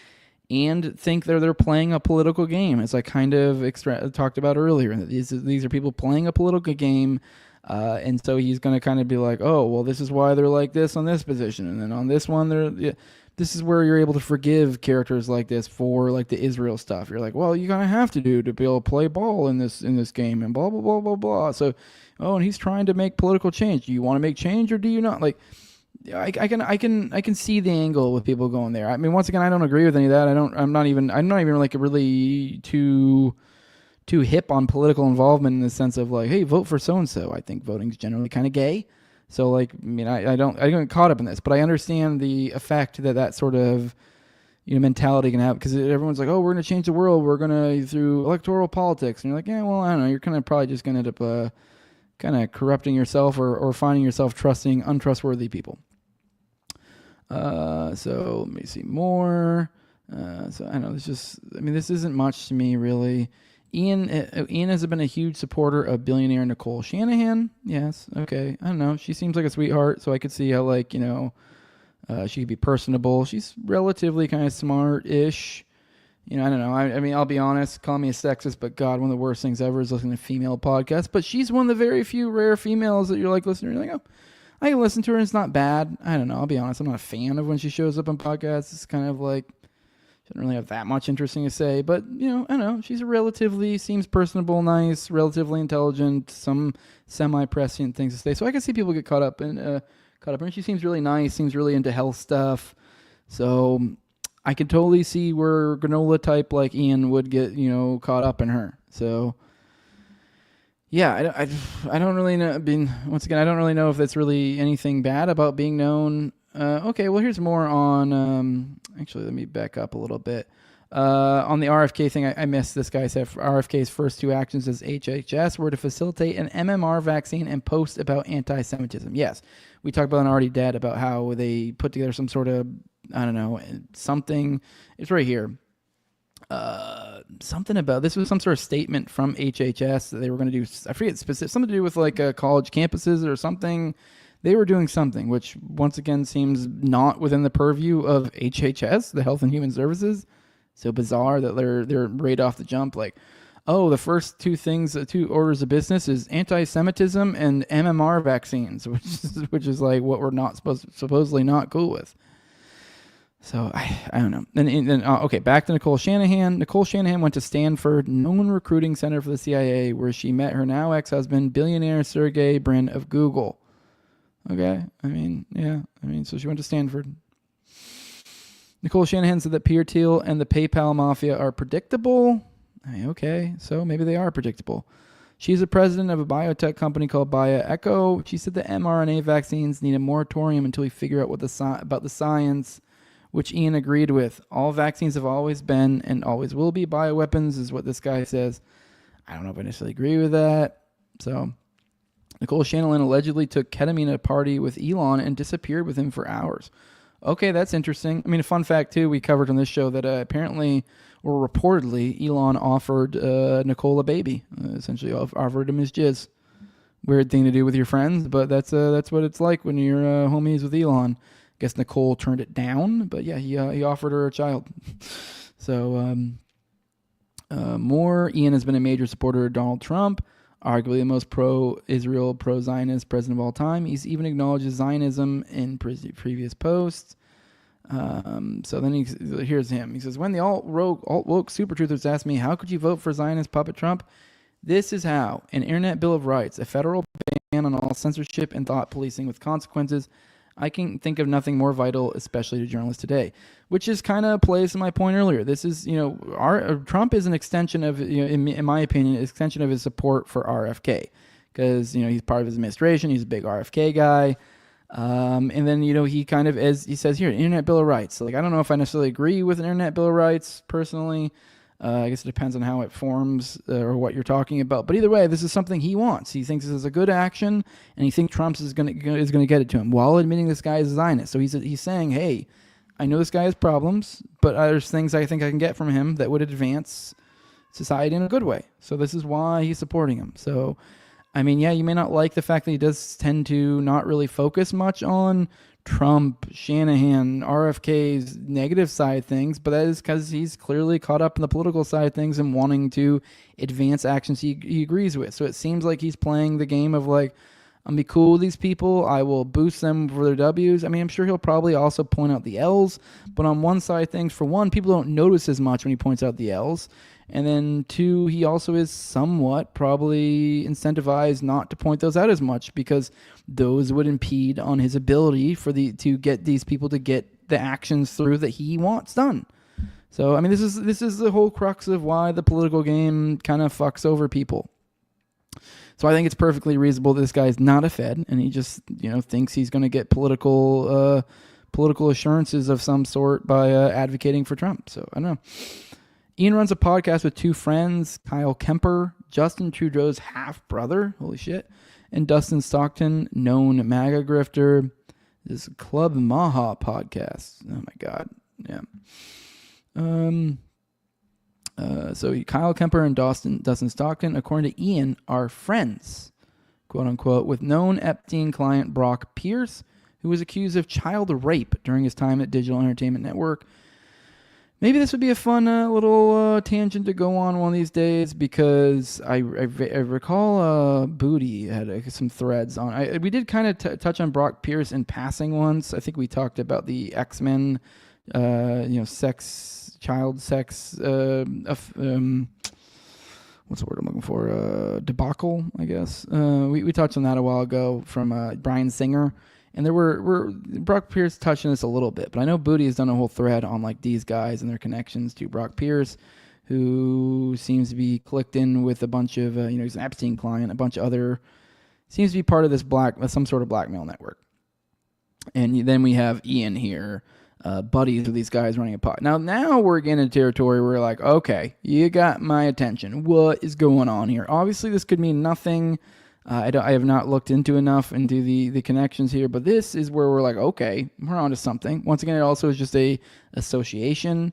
and think they're playing a political game, as I kind of talked about earlier. These are people playing a political game, and so he's going to kind of be like, oh, well, this is why they're like this on this position, and then on this one, this is where you're able to forgive characters like this for like the Israel stuff. You're like, well, you kind of have to be able to play ball in this game and blah, blah, blah, blah, blah. So, and he's trying to make political change. Do you want to make change or do you not? Like, I can see the angle with people going there. I mean, once again, I don't agree with any of that. I'm not even like really too hip on political involvement in the sense of like, hey, vote for so-and-so. I think voting's generally kind of gay. So, like, I mean, I don't get caught up in this, but I understand the effect that sort of, mentality can have because everyone's like, oh, we're going to change the world. We're going to through electoral politics. And you're like, yeah, well, I don't know. You're kind of probably just going to end up kind of corrupting yourself or finding yourself trusting untrustworthy people. So let me see more. So I know this isn't much to me really. Ian has been a huge supporter of billionaire Nicole Shanahan. Yes. Okay. I don't know. She seems like a sweetheart, so I could see how she could be personable. She's relatively kind of smart-ish. I don't know. I mean, I'll be honest. Call me a sexist, but God, one of the worst things ever is listening to female podcasts. But she's one of the very few rare females that you're like listening to. You're like, oh, I can listen to her and it's not bad. I don't know. I'll be honest. I'm not a fan of when she shows up on podcasts. It's kind of like, she doesn't really have that much interesting to say. But, I don't know. She's seems personable, nice, relatively intelligent, some semi-prescient things to say. So I can see people get caught up in her. She seems really nice, seems really into health stuff. So I could totally see where granola type like Ian would get, caught up in her. So, yeah, I don't really know. Once again, I don't really know if that's really anything bad about being known. Okay, well, here's more on. Actually, let me back up a little bit. On the RFK thing, I missed this guy said RFK's first 2 actions as HHS were to facilitate an MMR vaccine and post about anti-Semitism. Yes, we talked about an Already Dead about how they put together some sort of, I don't know, something. It's right here. Something about this was some sort of statement from HHS that they were going to do. I forget specific, something to do with like college campuses or something. They were doing something, which once again seems not within the purview of HHS, the Health and Human Services. So bizarre that they're right off the jump like, oh, the first 2 orders of business is anti-Semitism and MMR vaccines, which is like what we're not supposedly not cool with. So I don't know. And okay, back to Nicole Shanahan. Nicole Shanahan went to Stanford, known recruiting center for the CIA, where she met her now ex-husband, billionaire Sergey Brin of Google. Okay, so she went to Stanford. Nicole Shanahan said that Peter Thiel and the PayPal mafia are predictable. Okay, so maybe they are predictable. She's the president of a biotech company called BioEcho. She said that mRNA vaccines need a moratorium until we figure out about the science, which Ian agreed with. All vaccines have always been and always will be bioweapons, is what this guy says. I don't know if I necessarily agree with that. So, Nicole Shanahan allegedly took ketamine at a party with Elon and disappeared with him for hours. Okay, that's interesting. I mean, a fun fact, too, we covered on this show that apparently, or reportedly, Elon offered Nicole a baby. Essentially offered him his jizz. Weird thing to do with your friends, but that's what it's like when you're homies with Elon. I guess Nicole turned it down, but yeah, he offered her a child. So, more. Ian has been a major supporter of Donald Trump, arguably the most pro-Israel, pro-Zionist president of all time. He's even acknowledged Zionism in previous posts. So then here's him. He says, when the alt-woke super truthers ask me, how could you vote for Zionist puppet Trump? This is how. An Internet Bill of Rights, a federal ban on all censorship and thought policing with consequences. I can think of nothing more vital, especially to journalists today, which is kind of plays to my point earlier. This is, Trump is an extension of, in my opinion, an extension of his support for RFK, because, he's part of his administration. He's a big RFK guy. And then, he kind of, as he says here, Internet Bill of Rights. So, I don't know if I necessarily agree with an Internet Bill of Rights personally. I guess it depends on how it forms or what you're talking about. But either way, this is something he wants. He thinks this is a good action, and he thinks Trump is going to get it to him while admitting this guy is a Zionist. So he's saying, hey, I know this guy has problems, but there's things I think I can get from him that would advance society in a good way. So this is why he's supporting him. So, you may not like the fact that he does tend to not really focus much on Trump, Shanahan, RFK's negative side of things, but that is because he's clearly caught up in the political side of things and wanting to advance actions he agrees with. So it seems like he's playing the game of I'm gonna be cool with these people. I will boost them for their W's. I'm sure he'll probably also point out the L's, but on one side of things, for one, people don't notice as much when he points out the L's. And then 2, he also is somewhat probably incentivized not to point those out as much because those would impede on his ability to get these people to get the actions through that he wants done. So, this is the whole crux of why the political game kind of fucks over people. So I think it's perfectly reasonable that this guy's not a Fed and he just, thinks he's going to get political assurances of some sort by advocating for Trump. So I don't know. Ian runs a podcast with 2 friends, Kyle Kemper, Justin Trudeau's half-brother, holy shit, and Dustin Stockton, known MAGA grifter. This is Club Maha podcast. Oh, my God. Yeah. So Kyle Kemper and Dustin Stockton, according to Ian, are friends, quote-unquote, with known Epstein client Brock Pierce, who was accused of child rape during his time at Digital Entertainment Network. Maybe this would be a fun little tangent to go on one of these days because I recall Booty had some threads on. We did kind of touch on Brock Pierce in passing once. I think we talked about the X-Men, child sex. What's the word I'm looking for? Debacle, I guess. We touched on that a while ago from Bryan Singer. And there were Brock Pierce touching this a little bit, but I know Booty has done a whole thread on these guys and their connections to Brock Pierce, who seems to be clicked in with a bunch of, he's an Epstein client, a bunch of other, seems to be part of this some sort of blackmail network. And then we have Ian here, buddies with these guys running a pot. Now we're getting into territory where we're like, okay, you got my attention. What is going on here? Obviously, this could mean nothing. I have not looked into the connections here, but this is where we're like, okay, we're onto something. Once again, it also is just a association.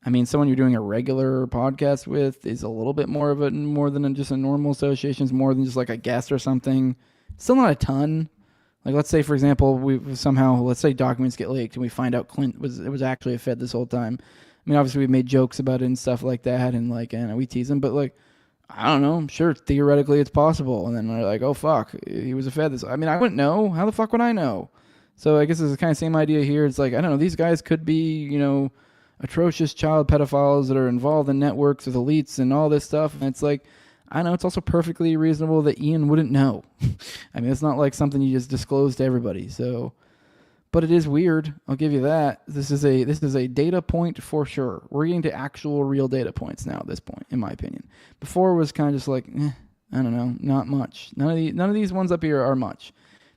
I mean, someone you're doing a regular podcast with is a little bit more than just a normal association. It's more than just like a guest or something. Still not a ton. Like, let's say, for example, let's say documents get leaked and we find out Clint was actually a Fed this whole time. I mean, obviously we've made jokes about it and stuff like that, and we tease him, but like, I don't know, sure, theoretically it's possible. And then we're like, oh fuck, he was a Fed this. I mean, I wouldn't know. How the fuck would I know? So I guess it's the kind of same idea here. It's like, I don't know, these guys could be, atrocious child pedophiles that are involved in networks with elites and all this stuff. And it's like, I know it's also perfectly reasonable that Ian wouldn't know. I mean, it's not like something you just disclose to everybody. So, but it is weird. I'll give you that. This is a data point for sure. We're getting to actual real data points now at this point, in my opinion. Before it was kind of just like, I don't know, not much. None of these ones up here are much.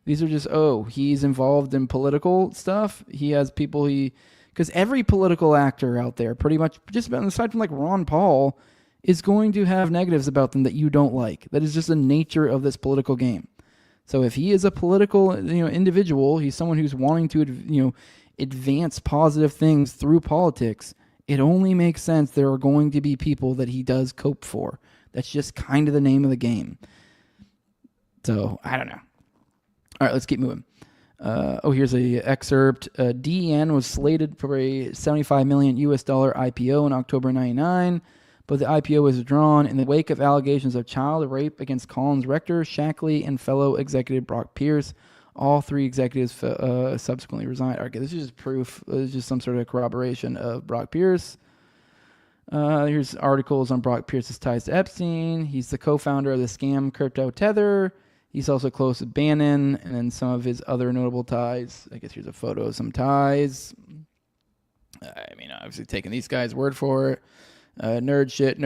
These are just, he's involved in political stuff. He has people because every political actor out there, pretty much, just about aside from like Ron Paul, is going to have negatives about them that you don't like. That is just the nature of this political game. So if he is a political, individual, he's someone who's wanting to, advance positive things through politics. It only makes sense there are going to be people that he does cope for. That's just kind of the name of the game. So I don't know. All right, let's keep moving. Here's a excerpt. DEN was slated for a $75 million IPO in October 99, but the IPO was withdrawn in the wake of allegations of child rape against Collins rector, Shackley, and fellow executive Brock Pierce. All three executives subsequently resigned. Okay, this is just proof. This is just some sort of corroboration of Brock Pierce. Here's articles on Brock Pierce's ties to Epstein. He's the co-founder of the scam crypto Tether. He's also close with Bannon, and then some of his other notable ties. I guess here's a photo of some ties. I mean, obviously taking these guys' word for it. Nerd shit. I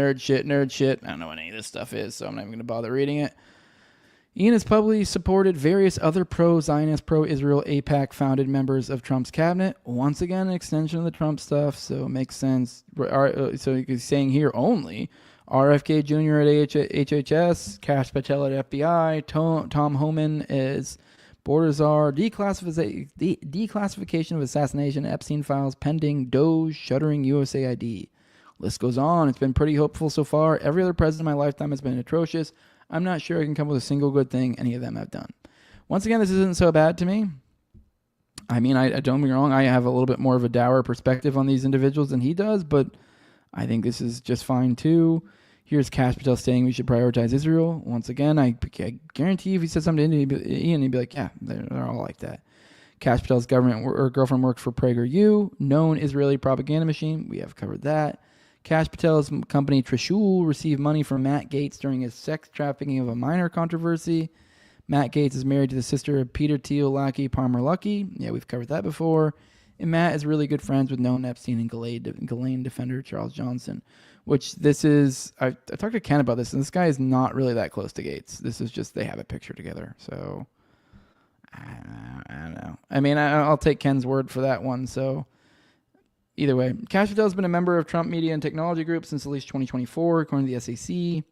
don't know what any of this stuff is, so I'm not even going to bother reading it. Ian has publicly supported various other pro-Zionist, pro-Israel, AIPAC founded members of Trump's cabinet. Once again, an extension of the Trump stuff, so it makes sense. So he's saying here only RFK Jr. at HHS, Kash Patel at FBI, Tom Homan as border czar, declassification of assassination Epstein files pending, Doge shuttering USAID. List goes on. It's been pretty hopeful so far. Every other president in my lifetime has been atrocious. I'm not sure I can come up with a single good thing any of them have done. Once again, this isn't so bad to me. I mean, I don't get me wrong. I have a little bit more of a dour perspective on these individuals than he does, but I think this is just fine too. Here's Kash Patel saying we should prioritize Israel. Once again, I guarantee if he said something to Ian, he'd be like, yeah, they're all like that. Kash Patel's girlfriend works for PragerU, known Israeli propaganda machine. We have covered that. Kash Patel's company Trishul received money from Matt Gaetz during his sex trafficking of a minor controversy. Matt Gaetz is married to the sister of Peter Thiel Lackey Palmer Luckey. Yeah, we've covered that before. And Matt is really good friends with known Epstein and Ghislaine defender Charles Johnson. Which this is, I talked to Ken about this, and this guy is not really that close to Gates. This is just they have a picture together. So, I don't know. I mean, I'll take Ken's word for that one. So, either way, Kash Patel has been a member of Trump Media and Technology Group since at least 2024, according to the SEC.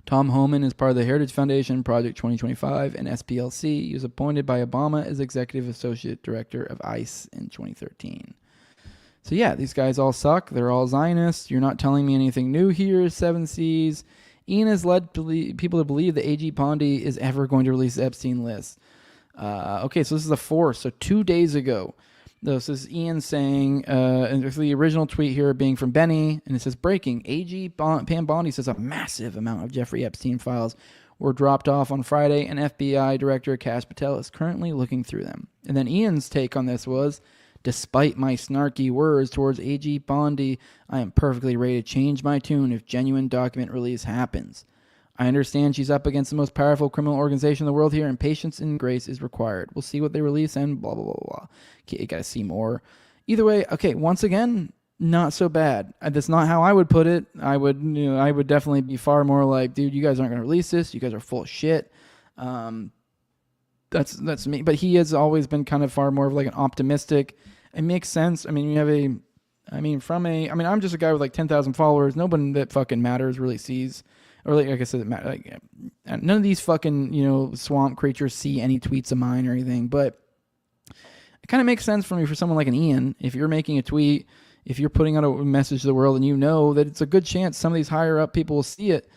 Tom Homan is part of the Heritage Foundation, Project 2025, and SPLC. He was appointed by Obama as Executive Associate Director of ICE in 2013. So yeah, these guys all suck. They're all Zionists. You're not telling me anything new here, 7 Cs. Ian has led people to believe that A.G. Pondy is ever going to release the Epstein list. Okay, so this is the 4th. So 2 days ago, this is Ian saying, and the original tweet here being from Benny, and it says, breaking, Pam Bondi says a massive amount of Jeffrey Epstein files were dropped off on Friday, and FBI Director Kash Patel is currently looking through them. And then Ian's take on this was, despite my snarky words towards A.G. Bondi, I am perfectly ready to change my tune if genuine document release happens. I understand she's up against the most powerful criminal organization in the world here, and patience and grace is required. We'll see what they release and blah, blah, blah, blah. Okay, you gotta see more. Either way, okay, once again, not so bad. That's not how I would put it. I would definitely be far more like, dude, you guys aren't going to release this. You guys are full of shit. That's me. But he has always been kind of far more of like an optimistic. It makes sense. I mean, I'm just a guy with like 10,000 followers. Nobody that fucking matters really sees, or like I said, none of these fucking, swamp creatures see any tweets of mine or anything. But it kind of makes sense for me for someone like an Ian. If you're making a tweet, if you're putting out a message to the world and you know that it's a good chance some of these higher up people will see it,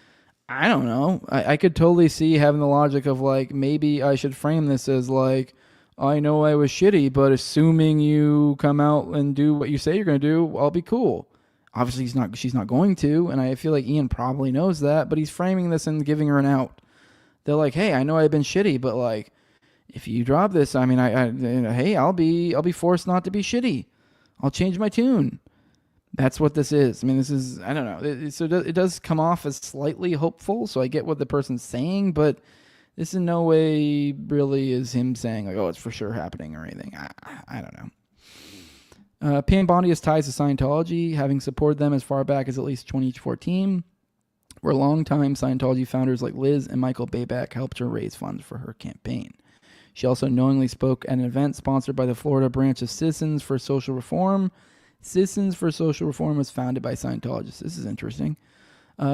I don't know. I could totally see having the logic of like, maybe I should frame this as like, I know I was shitty, but assuming you come out and do what you say you're going to do, I'll be cool. Obviously, she's not going to, and I feel like Ian probably knows that, but he's framing this and giving her an out. They're like, hey, I know I've been shitty, but like, if you drop this, I mean, hey, I'll be forced not to be shitty. I'll change my tune. That's what this is. I mean, this is, I don't know. It does come off as slightly hopeful, so I get what the person's saying, but this in no way really is him saying, like, oh, it's for sure happening or anything. I don't know. Pam Bondi has ties to Scientology, having supported them as far back as at least 2014, where longtime Scientology founders like Liz and Michael Bayback helped her raise funds for her campaign. She also knowingly spoke at an event sponsored by the Florida branch of Citizens for Social Reform. Citizens for Social Reform was founded by Scientologists. This is interesting.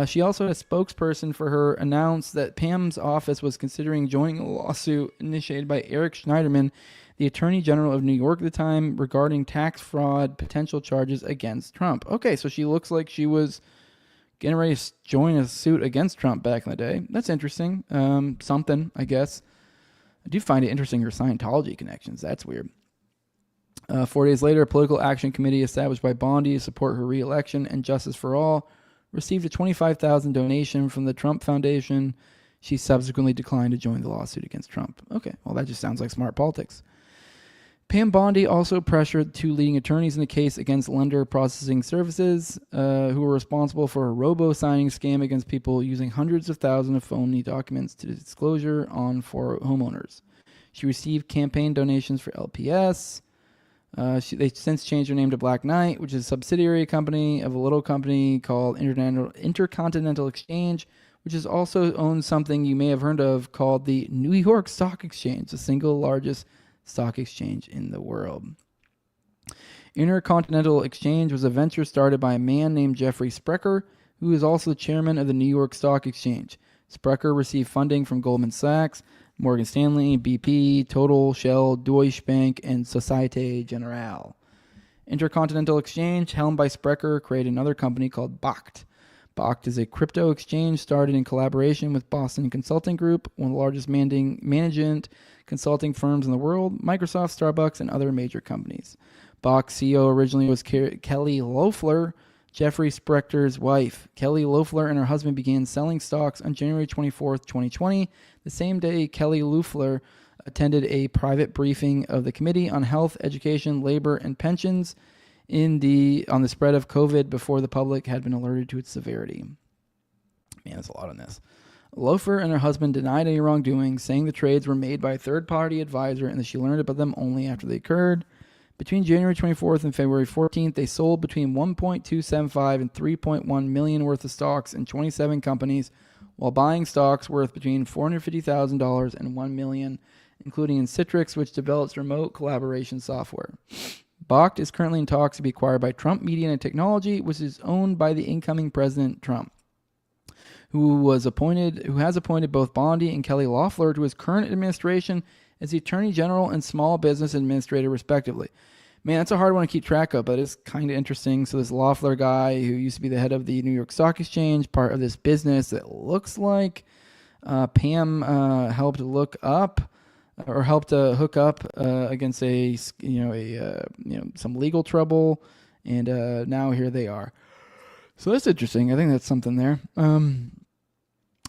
She also had a spokesperson for her announced that Pam's office was considering joining a lawsuit initiated by Eric Schneiderman, the Attorney General of New York at the time, regarding tax fraud potential charges against Trump. Okay, so she looks like she was getting ready to join a suit against Trump back in the day. That's interesting. Something, I guess. I do find it interesting her Scientology connections. That's weird. 4 days later, a political action committee established by Bondi to support her re-election and Justice for All received a $25,000 donation from the Trump Foundation. She subsequently declined to join the lawsuit against Trump. Okay, well, that just sounds like smart politics. Pam Bondi also pressured two leading attorneys in the case against Lender Processing Services, who were responsible for a robo-signing scam against people using hundreds of thousands of phony documents to disclosure on for homeowners. She received campaign donations for LPS. They since changed her name to Black Knight, which is a subsidiary company of a little company called Intercontinental Exchange, which is also owns something you may have heard of called the New York Stock Exchange, the single largest stock exchange in the world. Intercontinental Exchange was a venture started by a man named Jeffrey Sprecher, who is also the chairman of the New York Stock Exchange. Sprecher received funding from Goldman Sachs, Morgan Stanley, BP, Total, Shell, Deutsche Bank, and Societe Generale. Intercontinental Exchange, helmed by Sprecher, created another company called Bakkt. Bakkt is a crypto exchange started in collaboration with Boston Consulting Group, one of the largest management consulting firms in the world, Microsoft, Starbucks, and other major companies. Bakkt's CEO originally was Kelly Loeffler, Jeffrey Sprecher's wife. Kelly Loeffler and her husband began selling stocks on January 24th, 2020, the same day Kelly Loeffler attended a private briefing of the Committee on Health, Education, Labor, and Pensions on the spread of COVID before the public had been alerted to its severity. Man, that's a lot on this. Loeffler and her husband denied any wrongdoing, saying the trades were made by a third-party advisor and that she learned about them only after they occurred. Between January 24th and February 14th, they sold between $1.275 and $3.1 million worth of stocks in 27 companies, while buying stocks worth between $450,000 and $1 million, including in Citrix, which develops remote collaboration software. Bakkt is currently in talks to be acquired by Trump Media and Technology, which is owned by the incoming President Trump, who has appointed both Bondi and Kelly Loeffler to his current administration as the Attorney General and Small Business Administrator, respectively. Man, that's a hard one to keep track of, but it's kind of interesting. So this Loeffler guy, who used to be the head of the New York Stock Exchange, part of this business that looks like Pam helped look up or helped hook up against some legal trouble, and now here they are. So that's interesting. I think that's something there.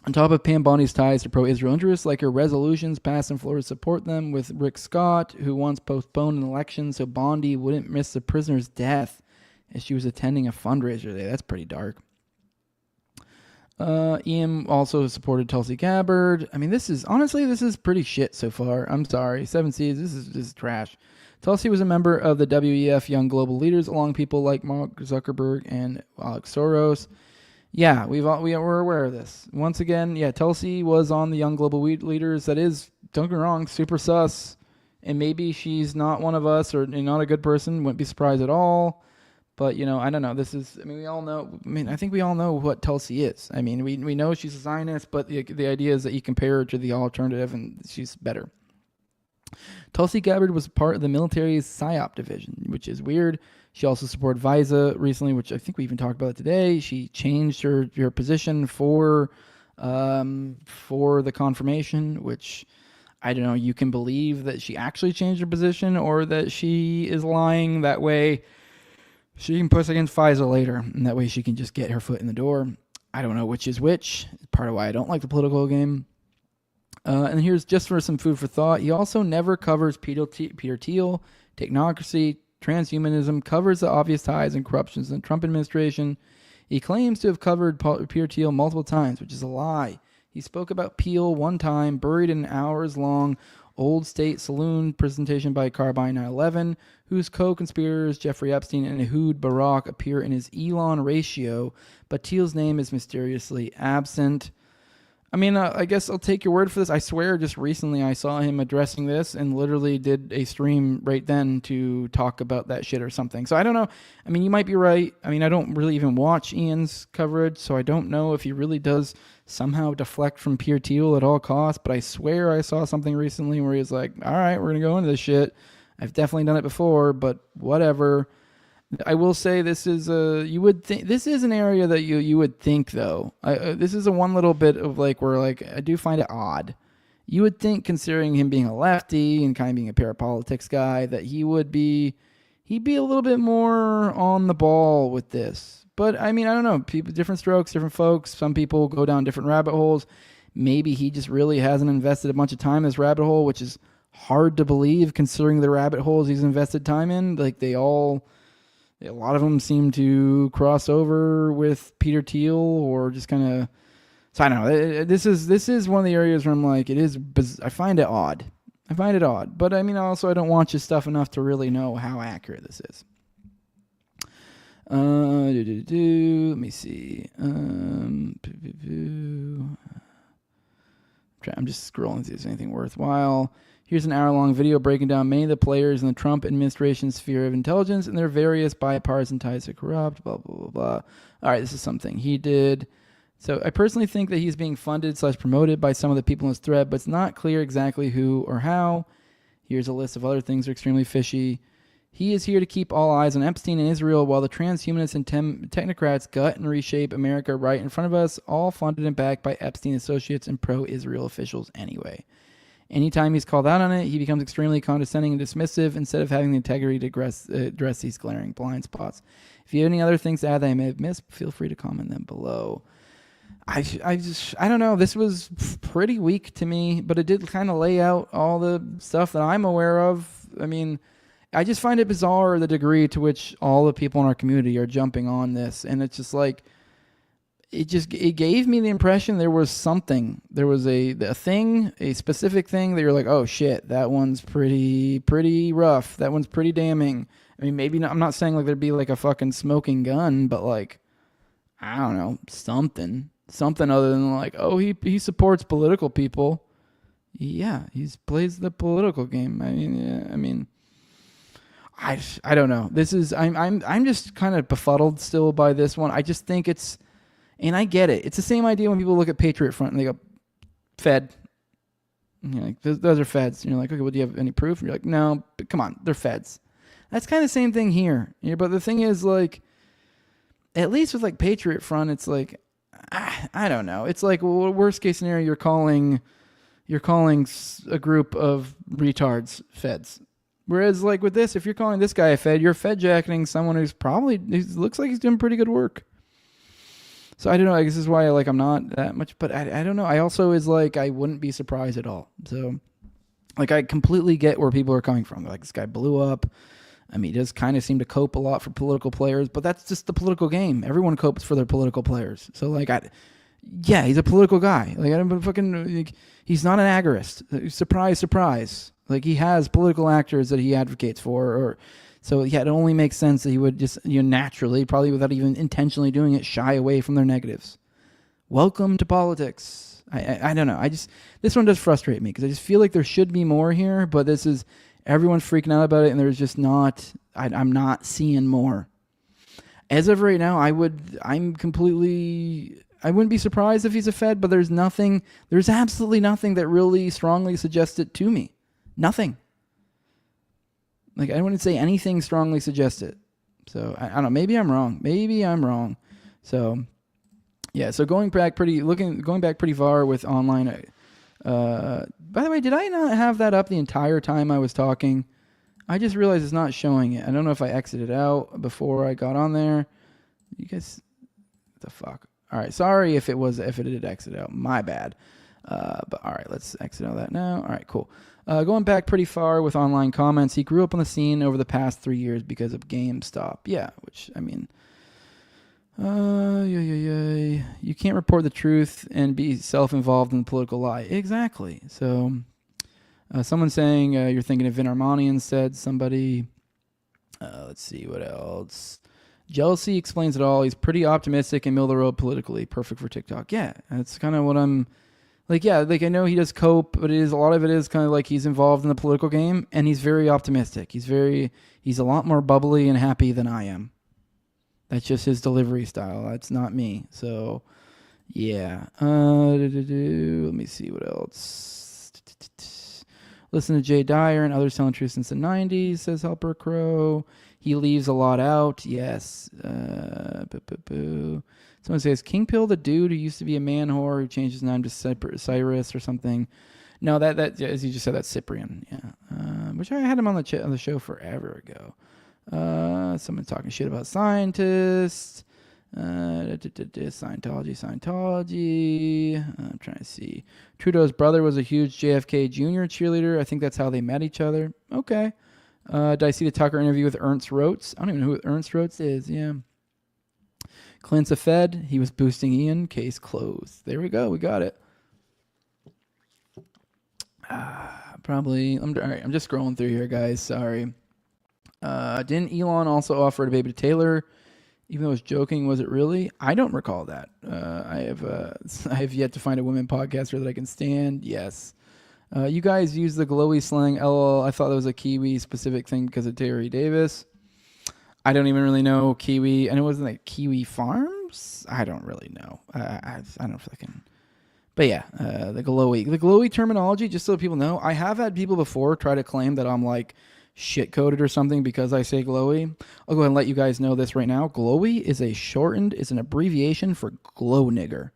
On top of Pam Bondi's ties to pro-Israel interests, like her resolutions passed in Florida support them, with Rick Scott, who once postponed an election so Bondi wouldn't miss the prisoner's death as she was attending a fundraiser today. That's pretty dark. Ian also supported Tulsi Gabbard. I mean, this is pretty shit so far. I'm sorry. 7 Seas, this is trash. Tulsi was a member of the WEF Young Global Leaders, along people like Mark Zuckerberg and Alex Soros. Yeah, we're aware of this. Once again, yeah, Tulsi was on the Young Global Leaders. That is, don't get me wrong, super sus. And maybe she's not one of us or not a good person. Wouldn't be surprised at all. But, I don't know. We all know. I think we all know what Tulsi is. We know she's a Zionist, but the idea is that you compare her to the alternative and she's better. Tulsi Gabbard was part of the military's PSYOP division, which is weird. She also supported Visa recently, which I think we even talked about today. She changed her position for the confirmation, which I don't know. You can believe that she actually changed her position or that she is lying. That way she can push against Visa later, and that way she can just get her foot in the door. I don't know which is which. Part of why I don't like the political game. And here's just for some food for thought. He also never covers Peter Thiel, technocracy, transhumanism, covers the obvious ties and corruptions in the Trump administration. He claims to have covered Peter Thiel multiple times, which is a lie. He spoke about Thiel one time, buried in an hours-long Old State Saloon presentation by Carbine 9/11, whose co-conspirators Jeffrey Epstein and Ehud Barak appear in his Elon ratio, but Thiel's name is mysteriously absent. I guess I'll take your word for this. I swear just recently I saw him addressing this and literally did a stream right then to talk about that shit or something. So I don't know. You might be right. I don't really even watch Ian's coverage, so I don't know if he really does somehow deflect from Peter Thiel at all costs, but I swear I saw something recently where he was like, all right, we're going to go into this shit. I've definitely done it before, but whatever. I will say this is this is an area that you would think though. This is a one little bit of where I do find it odd. You would think, considering him being a lefty and kind of being a parapolitics guy, that he'd be a little bit more on the ball with this. But I don't know. People, different strokes, different folks. Some people go down different rabbit holes. Maybe he just really hasn't invested a bunch of time in this rabbit hole, which is hard to believe considering the rabbit holes he's invested time in. A lot of them seem to cross over with Peter Thiel or just kind of. So I don't know. This is one of the areas where I'm like, I find it odd. But also I don't watch his stuff enough to really know how accurate this is. Let me see. I'm just scrolling to see if there's anything worthwhile. Here's an hour-long video breaking down many of the players in the Trump administration's sphere of intelligence and their various bipartisan ties to corrupt, blah, blah, blah, blah. All right, this is something he did. So I personally think that he's being funded/promoted by some of the people in his thread, but it's not clear exactly who or how. Here's a list of other things that are extremely fishy. He is here to keep all eyes on Epstein and Israel while the transhumanists and technocrats gut and reshape America right in front of us, all funded and backed by Epstein associates and pro-Israel officials anyway. Anytime he's called out on it, he becomes extremely condescending and dismissive instead of having the integrity to address these glaring blind spots. If you have any other things to add that I may have missed, feel free to comment them below. I don't know. This was pretty weak to me, but it did kind of lay out all the stuff that I'm aware of. I just find it bizarre the degree to which all the people in our community are jumping on this, and it's just like it gave me the impression there was something. There was a specific thing that you're like, oh shit, that one's pretty rough. That one's pretty damning. Maybe not, I'm not saying there'd be a fucking smoking gun, but I don't know, something other than oh, he supports political people. Yeah, he plays the political game. I don't know. This is I'm just kind of befuddled still by this one. I just think it's. And I get it. It's the same idea when people look at Patriot Front and they go, Fed. And you're like, those are feds. And you're like, okay, well, do you have any proof? And you're like, no, but come on, they're feds. That's kind of the same thing here. But the thing is, at least with Patriot Front, it's I don't know. It's worst case scenario, you're calling a group of retards feds. Whereas with this, if you're calling this guy a fed, you're fed jacketing someone who looks like he's doing pretty good work. So I don't know. I guess this is why I'm not that much, but I don't know. I also I wouldn't be surprised at all. So I completely get where people are coming from. This guy blew up. He does kind of seem to cope a lot for political players, but that's just the political game. Everyone copes for their political players. So yeah, he's a political guy. I don't fucking. He's not an agorist. Surprise, surprise. Like, he has political actors that he advocates for, or so yeah, it only makes sense that he would just, naturally, probably without even intentionally doing it, shy away from their negatives. Welcome to politics. I don't know. This one does frustrate me because I just feel like there should be more here, but everyone's freaking out about it, and there's just not. I'm not seeing more. As of right now, I wouldn't be surprised if he's a Fed, but there's absolutely nothing that really strongly suggests it to me. Nothing. Like, I wouldn't say anything strongly suggests it. So, I don't know. Maybe I'm wrong. So, yeah. So going back pretty far with online. By the way, did I not have that up the entire time I was talking? I just realized it's not showing it. I don't know if I exited out before I got on there. You guys, what the fuck? All right, sorry if it did exit out. My bad. But all right, let's exit out that now. All right, cool. Going back pretty far with online comments, he grew up on the scene over the past 3 years because of GameStop. Yeah, which, I mean, you can't report the truth and be self-involved in the political lie. Exactly. So, someone saying you're thinking of Vin Armani instead. Somebody, let's see what else. Jealousy explains it all. He's pretty optimistic and middle of the road politically. Perfect for TikTok. Yeah, that's kind of what I'm like. Yeah, like I know he does cope, but a lot of it is kind of like he's involved in the political game, and he's very optimistic. He's a lot more bubbly and happy than I am. That's just his delivery style. That's not me. So, yeah. Let me see what else. Listen to Jay Dyer and others telling truth since the 90s, says Helper Crow. He leaves a lot out. Yes. Someone says, King Pill, the dude who used to be a man whore who changed his name to Cyrus or something. No, that as you just said, that's Cyprian. Yeah. Which I had him on the show forever ago. Someone talking shit about scientists. Scientology. I'm trying to see. Trudeau's brother was a huge JFK Jr. cheerleader. I think that's how they met each other. Okay. Did I see the Tucker interview with Ernst Rotes? I don't even know who Ernst Rotes is. Yeah. Clint's a Fed. He was boosting Ian. Case closed. There we go. We got it. Probably. All right. I'm just scrolling through here, guys. Sorry. Didn't Elon also offer a baby to Taylor? Even though I was joking, was it really? I don't recall that. I have yet to find a women podcaster that I can stand. Yes. You guys use the glowy slang. LOL. I thought that was a Kiwi specific thing because of Terry Davis. I don't even really know Kiwi. And it wasn't like Kiwi Farms. I don't really know. I don't fucking. But yeah, the glowy terminology. Just so people know, I have had people before try to claim that I'm like shit coded or something because I say glowy. I'll go ahead and let you guys know this right now. Glowy is an abbreviation for glow nigger.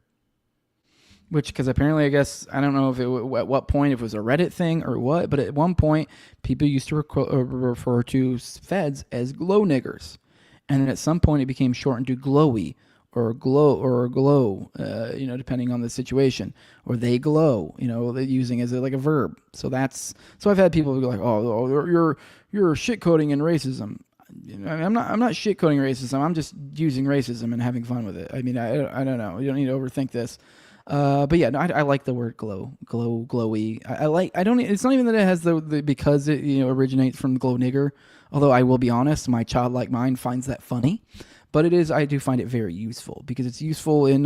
Which, because apparently, I guess, I don't know if at what point, if it was a Reddit thing or what, but at one point, people used to refer to feds as glow niggers. And then at some point, it became shortened to glowy or glow, depending on the situation. Or they glow, they're using as like a verb. So I've had people go like, oh, you're shit coding in racism. I'm not shit coding racism. I'm just using racism and having fun with it. I mean, I don't know. You don't need to overthink this. But yeah, no, I like the word glowy. It's not even that it has because it, originates from glow nigger. Although I will be honest, my childlike mind finds that funny, but I do find it very useful because it's useful in,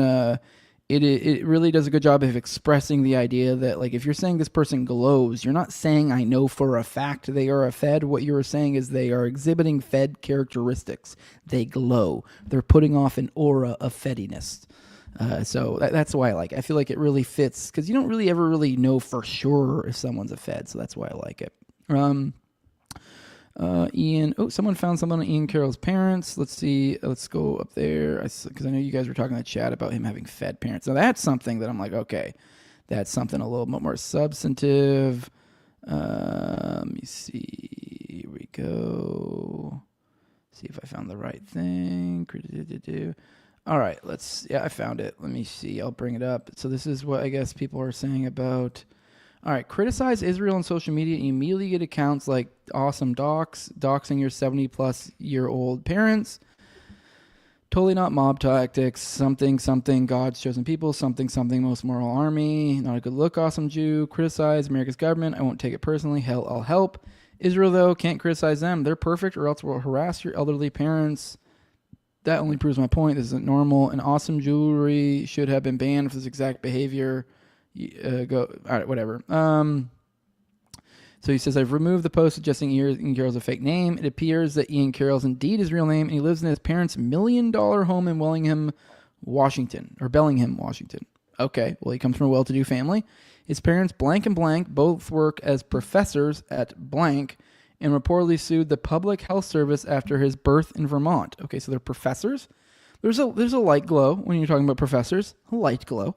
it really does a good job of expressing the idea that like, if you're saying this person glows, you're not saying I know for a fact they are a Fed. What you're saying is they are exhibiting Fed characteristics. They glow. They're putting off an aura of Fediness. So that's why I feel like it really fits because you don't really ever really know for sure if someone's a Fed. So that's why I like it. Ian, someone found something on Ian Carroll's parents. Let's see. Let's go up there because I know you guys were talking in the chat about him having Fed parents. Now that's something that I'm like, okay, that's something a little bit more substantive. Let me see. Here we go. See if I found the right thing. All right, I found it. Let me see. I'll bring it up. So this is what I guess people are saying about, all right, criticize Israel on social media and you immediately get accounts like Awesome Docs, doxing your 70-plus-year-old parents. Totally not mob tactics. Something, God's chosen people. Something, most moral army. Not a good look, awesome Jew. Criticize America's government. I won't take it personally. Hell, I'll help. Israel, though, can't criticize them. They're perfect, or else we'll harass your elderly parents. That only proves my point. This isn't normal. And awesome jewelry should have been banned for this exact behavior. All right, whatever. So he says, I've removed the post suggesting Ian Carroll's a fake name. It appears that Ian Carroll's indeed his real name, and he lives in his parents' $1 million home in Bellingham, Washington. Okay, well, he comes from a well-to-do family. His parents, blank and blank, both work as professors at blank and reportedly sued the Public Health Service after his birth in Vermont. Okay, so they're professors. There's a light glow when you're talking about professors. A light glow.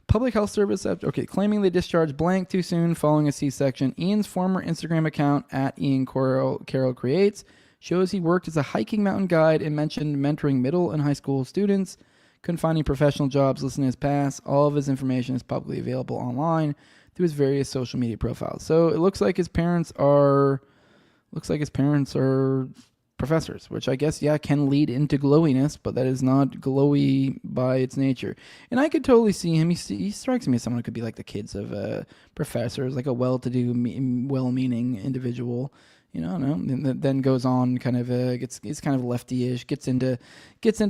Public Health Service, claiming they discharged blank too soon following a C-section. Ian's former Instagram account at Ian Carroll Creates shows he worked as a hiking mountain guide and mentioned mentoring middle and high school students. Couldn't find any professional jobs listed in his past. All of his information is publicly available online through his various social media profiles. So it looks like his parents are professors, which I guess, can lead into glowiness, but that is not glowy by its nature. And I could totally see him. He strikes me as someone who could be like the kids of professors, like a well-to-do, well-meaning individual. And then goes on, kind of gets kind of lefty-ish, gets into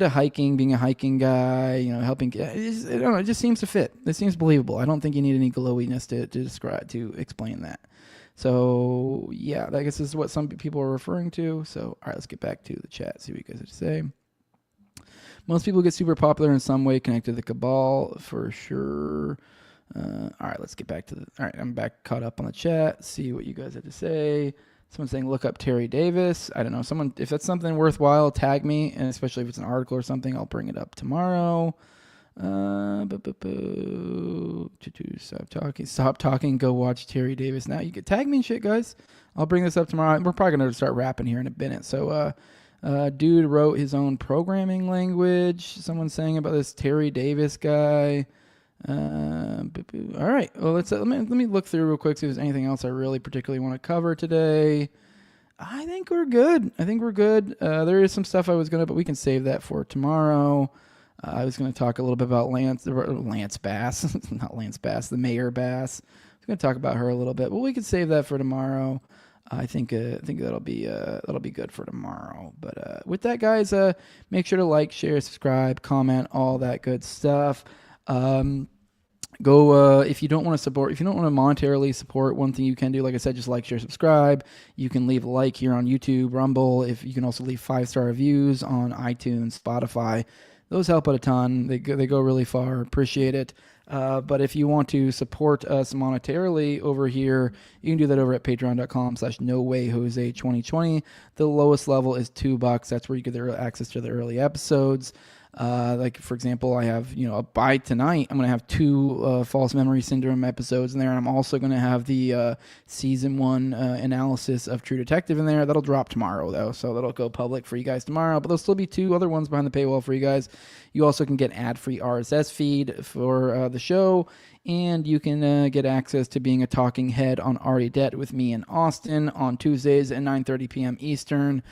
hiking, being a hiking guy, helping. I don't know. It just seems to fit. It seems believable. I don't think you need any glowiness to explain that. So, I guess this is what some people are referring to. So, all right, let's get back to the chat, see what you guys have to say. Most people get super popular in some way connected to the cabal, for sure. All right, let's get back to all right, I'm back caught up on the chat, see what you guys have to say. Someone's saying, look up Terry Davis. I don't know. If that's something worthwhile, tag me, and especially if it's an article or something, I'll bring it up tomorrow. Stop talking. Go watch Terry Davis now. You can tag me and shit, guys. I'll bring this up tomorrow. We're probably gonna start rapping here in a minute. So, dude wrote his own programming language. Someone's saying about this Terry Davis guy. All right. Well, let me look through real quick, see if there's anything else I really particularly want to cover today. I think we're good. There is some stuff I was gonna, but we can save that for tomorrow. I was going to talk a little bit about Lance Bass, not Lance Bass, the Mayor Bass. I was going to talk about her a little bit, but we could save that for tomorrow. I think that'll be good for tomorrow. But with that, guys, make sure to like, share, subscribe, comment, all that good stuff. Go if you don't want to monetarily support, one thing you can do, like I said, just like, share, subscribe. You can leave a like here on YouTube, Rumble. If you can also leave 5-star reviews on iTunes, Spotify. Those help out a ton. They go really far. Appreciate it. But if you want to support us monetarily over here, you can do that over at patreon.com/nowayjose2020. The lowest level is $2. That's where you get the access to the early episodes. Like, for example, I have, by tonight, I'm going to have 2 False Memory Syndrome episodes in there, and I'm also going to have the Season 1 analysis of True Detective in there. That'll drop tomorrow, though, so that'll go public for you guys tomorrow, but there'll still be 2 other ones behind the paywall for you guys. You also can get ad-free RSS feed for the show, and you can get access to being a talking head on Already Dead with me and Austin on Tuesdays at 9:30 p.m. Eastern.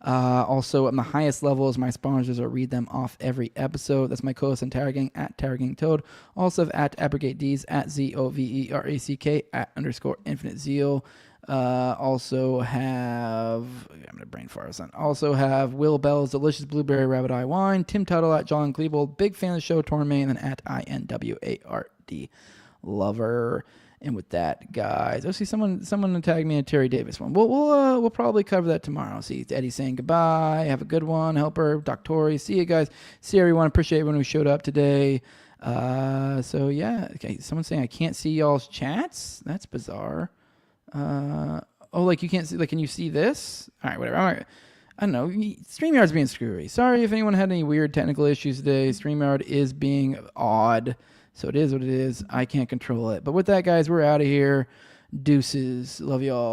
Also, on the highest levels, my sponsors will read them off every episode. That's my co-host and Tower Gang at Tower Gang Toad. Also at Abrogate D's at ZOVERACK at _Infinite Zeal. Also have, I'm going to brain fart son. Also have Will Bell's Delicious Blueberry Rabbit Eye Wine. Tim Tuttle at John Klebold. Big fan of the show, Tormain, and at INWARD Lover. And with that, guys, see someone tag me a Terry Davis one. We'll probably cover that tomorrow. See Eddie saying goodbye. Have a good one. Helper, Doctori. See you guys. See everyone. Appreciate everyone who showed up today. So yeah. Okay. Someone's saying I can't see y'all's chats. That's bizarre. Like you can't see. Like, can you see this? All right. Whatever. I don't know. StreamYard's being screwy. Sorry if anyone had any weird technical issues today. StreamYard is being odd. So it is what it is. I can't control it. But with that, guys, we're out of here. Deuces. Love y'all.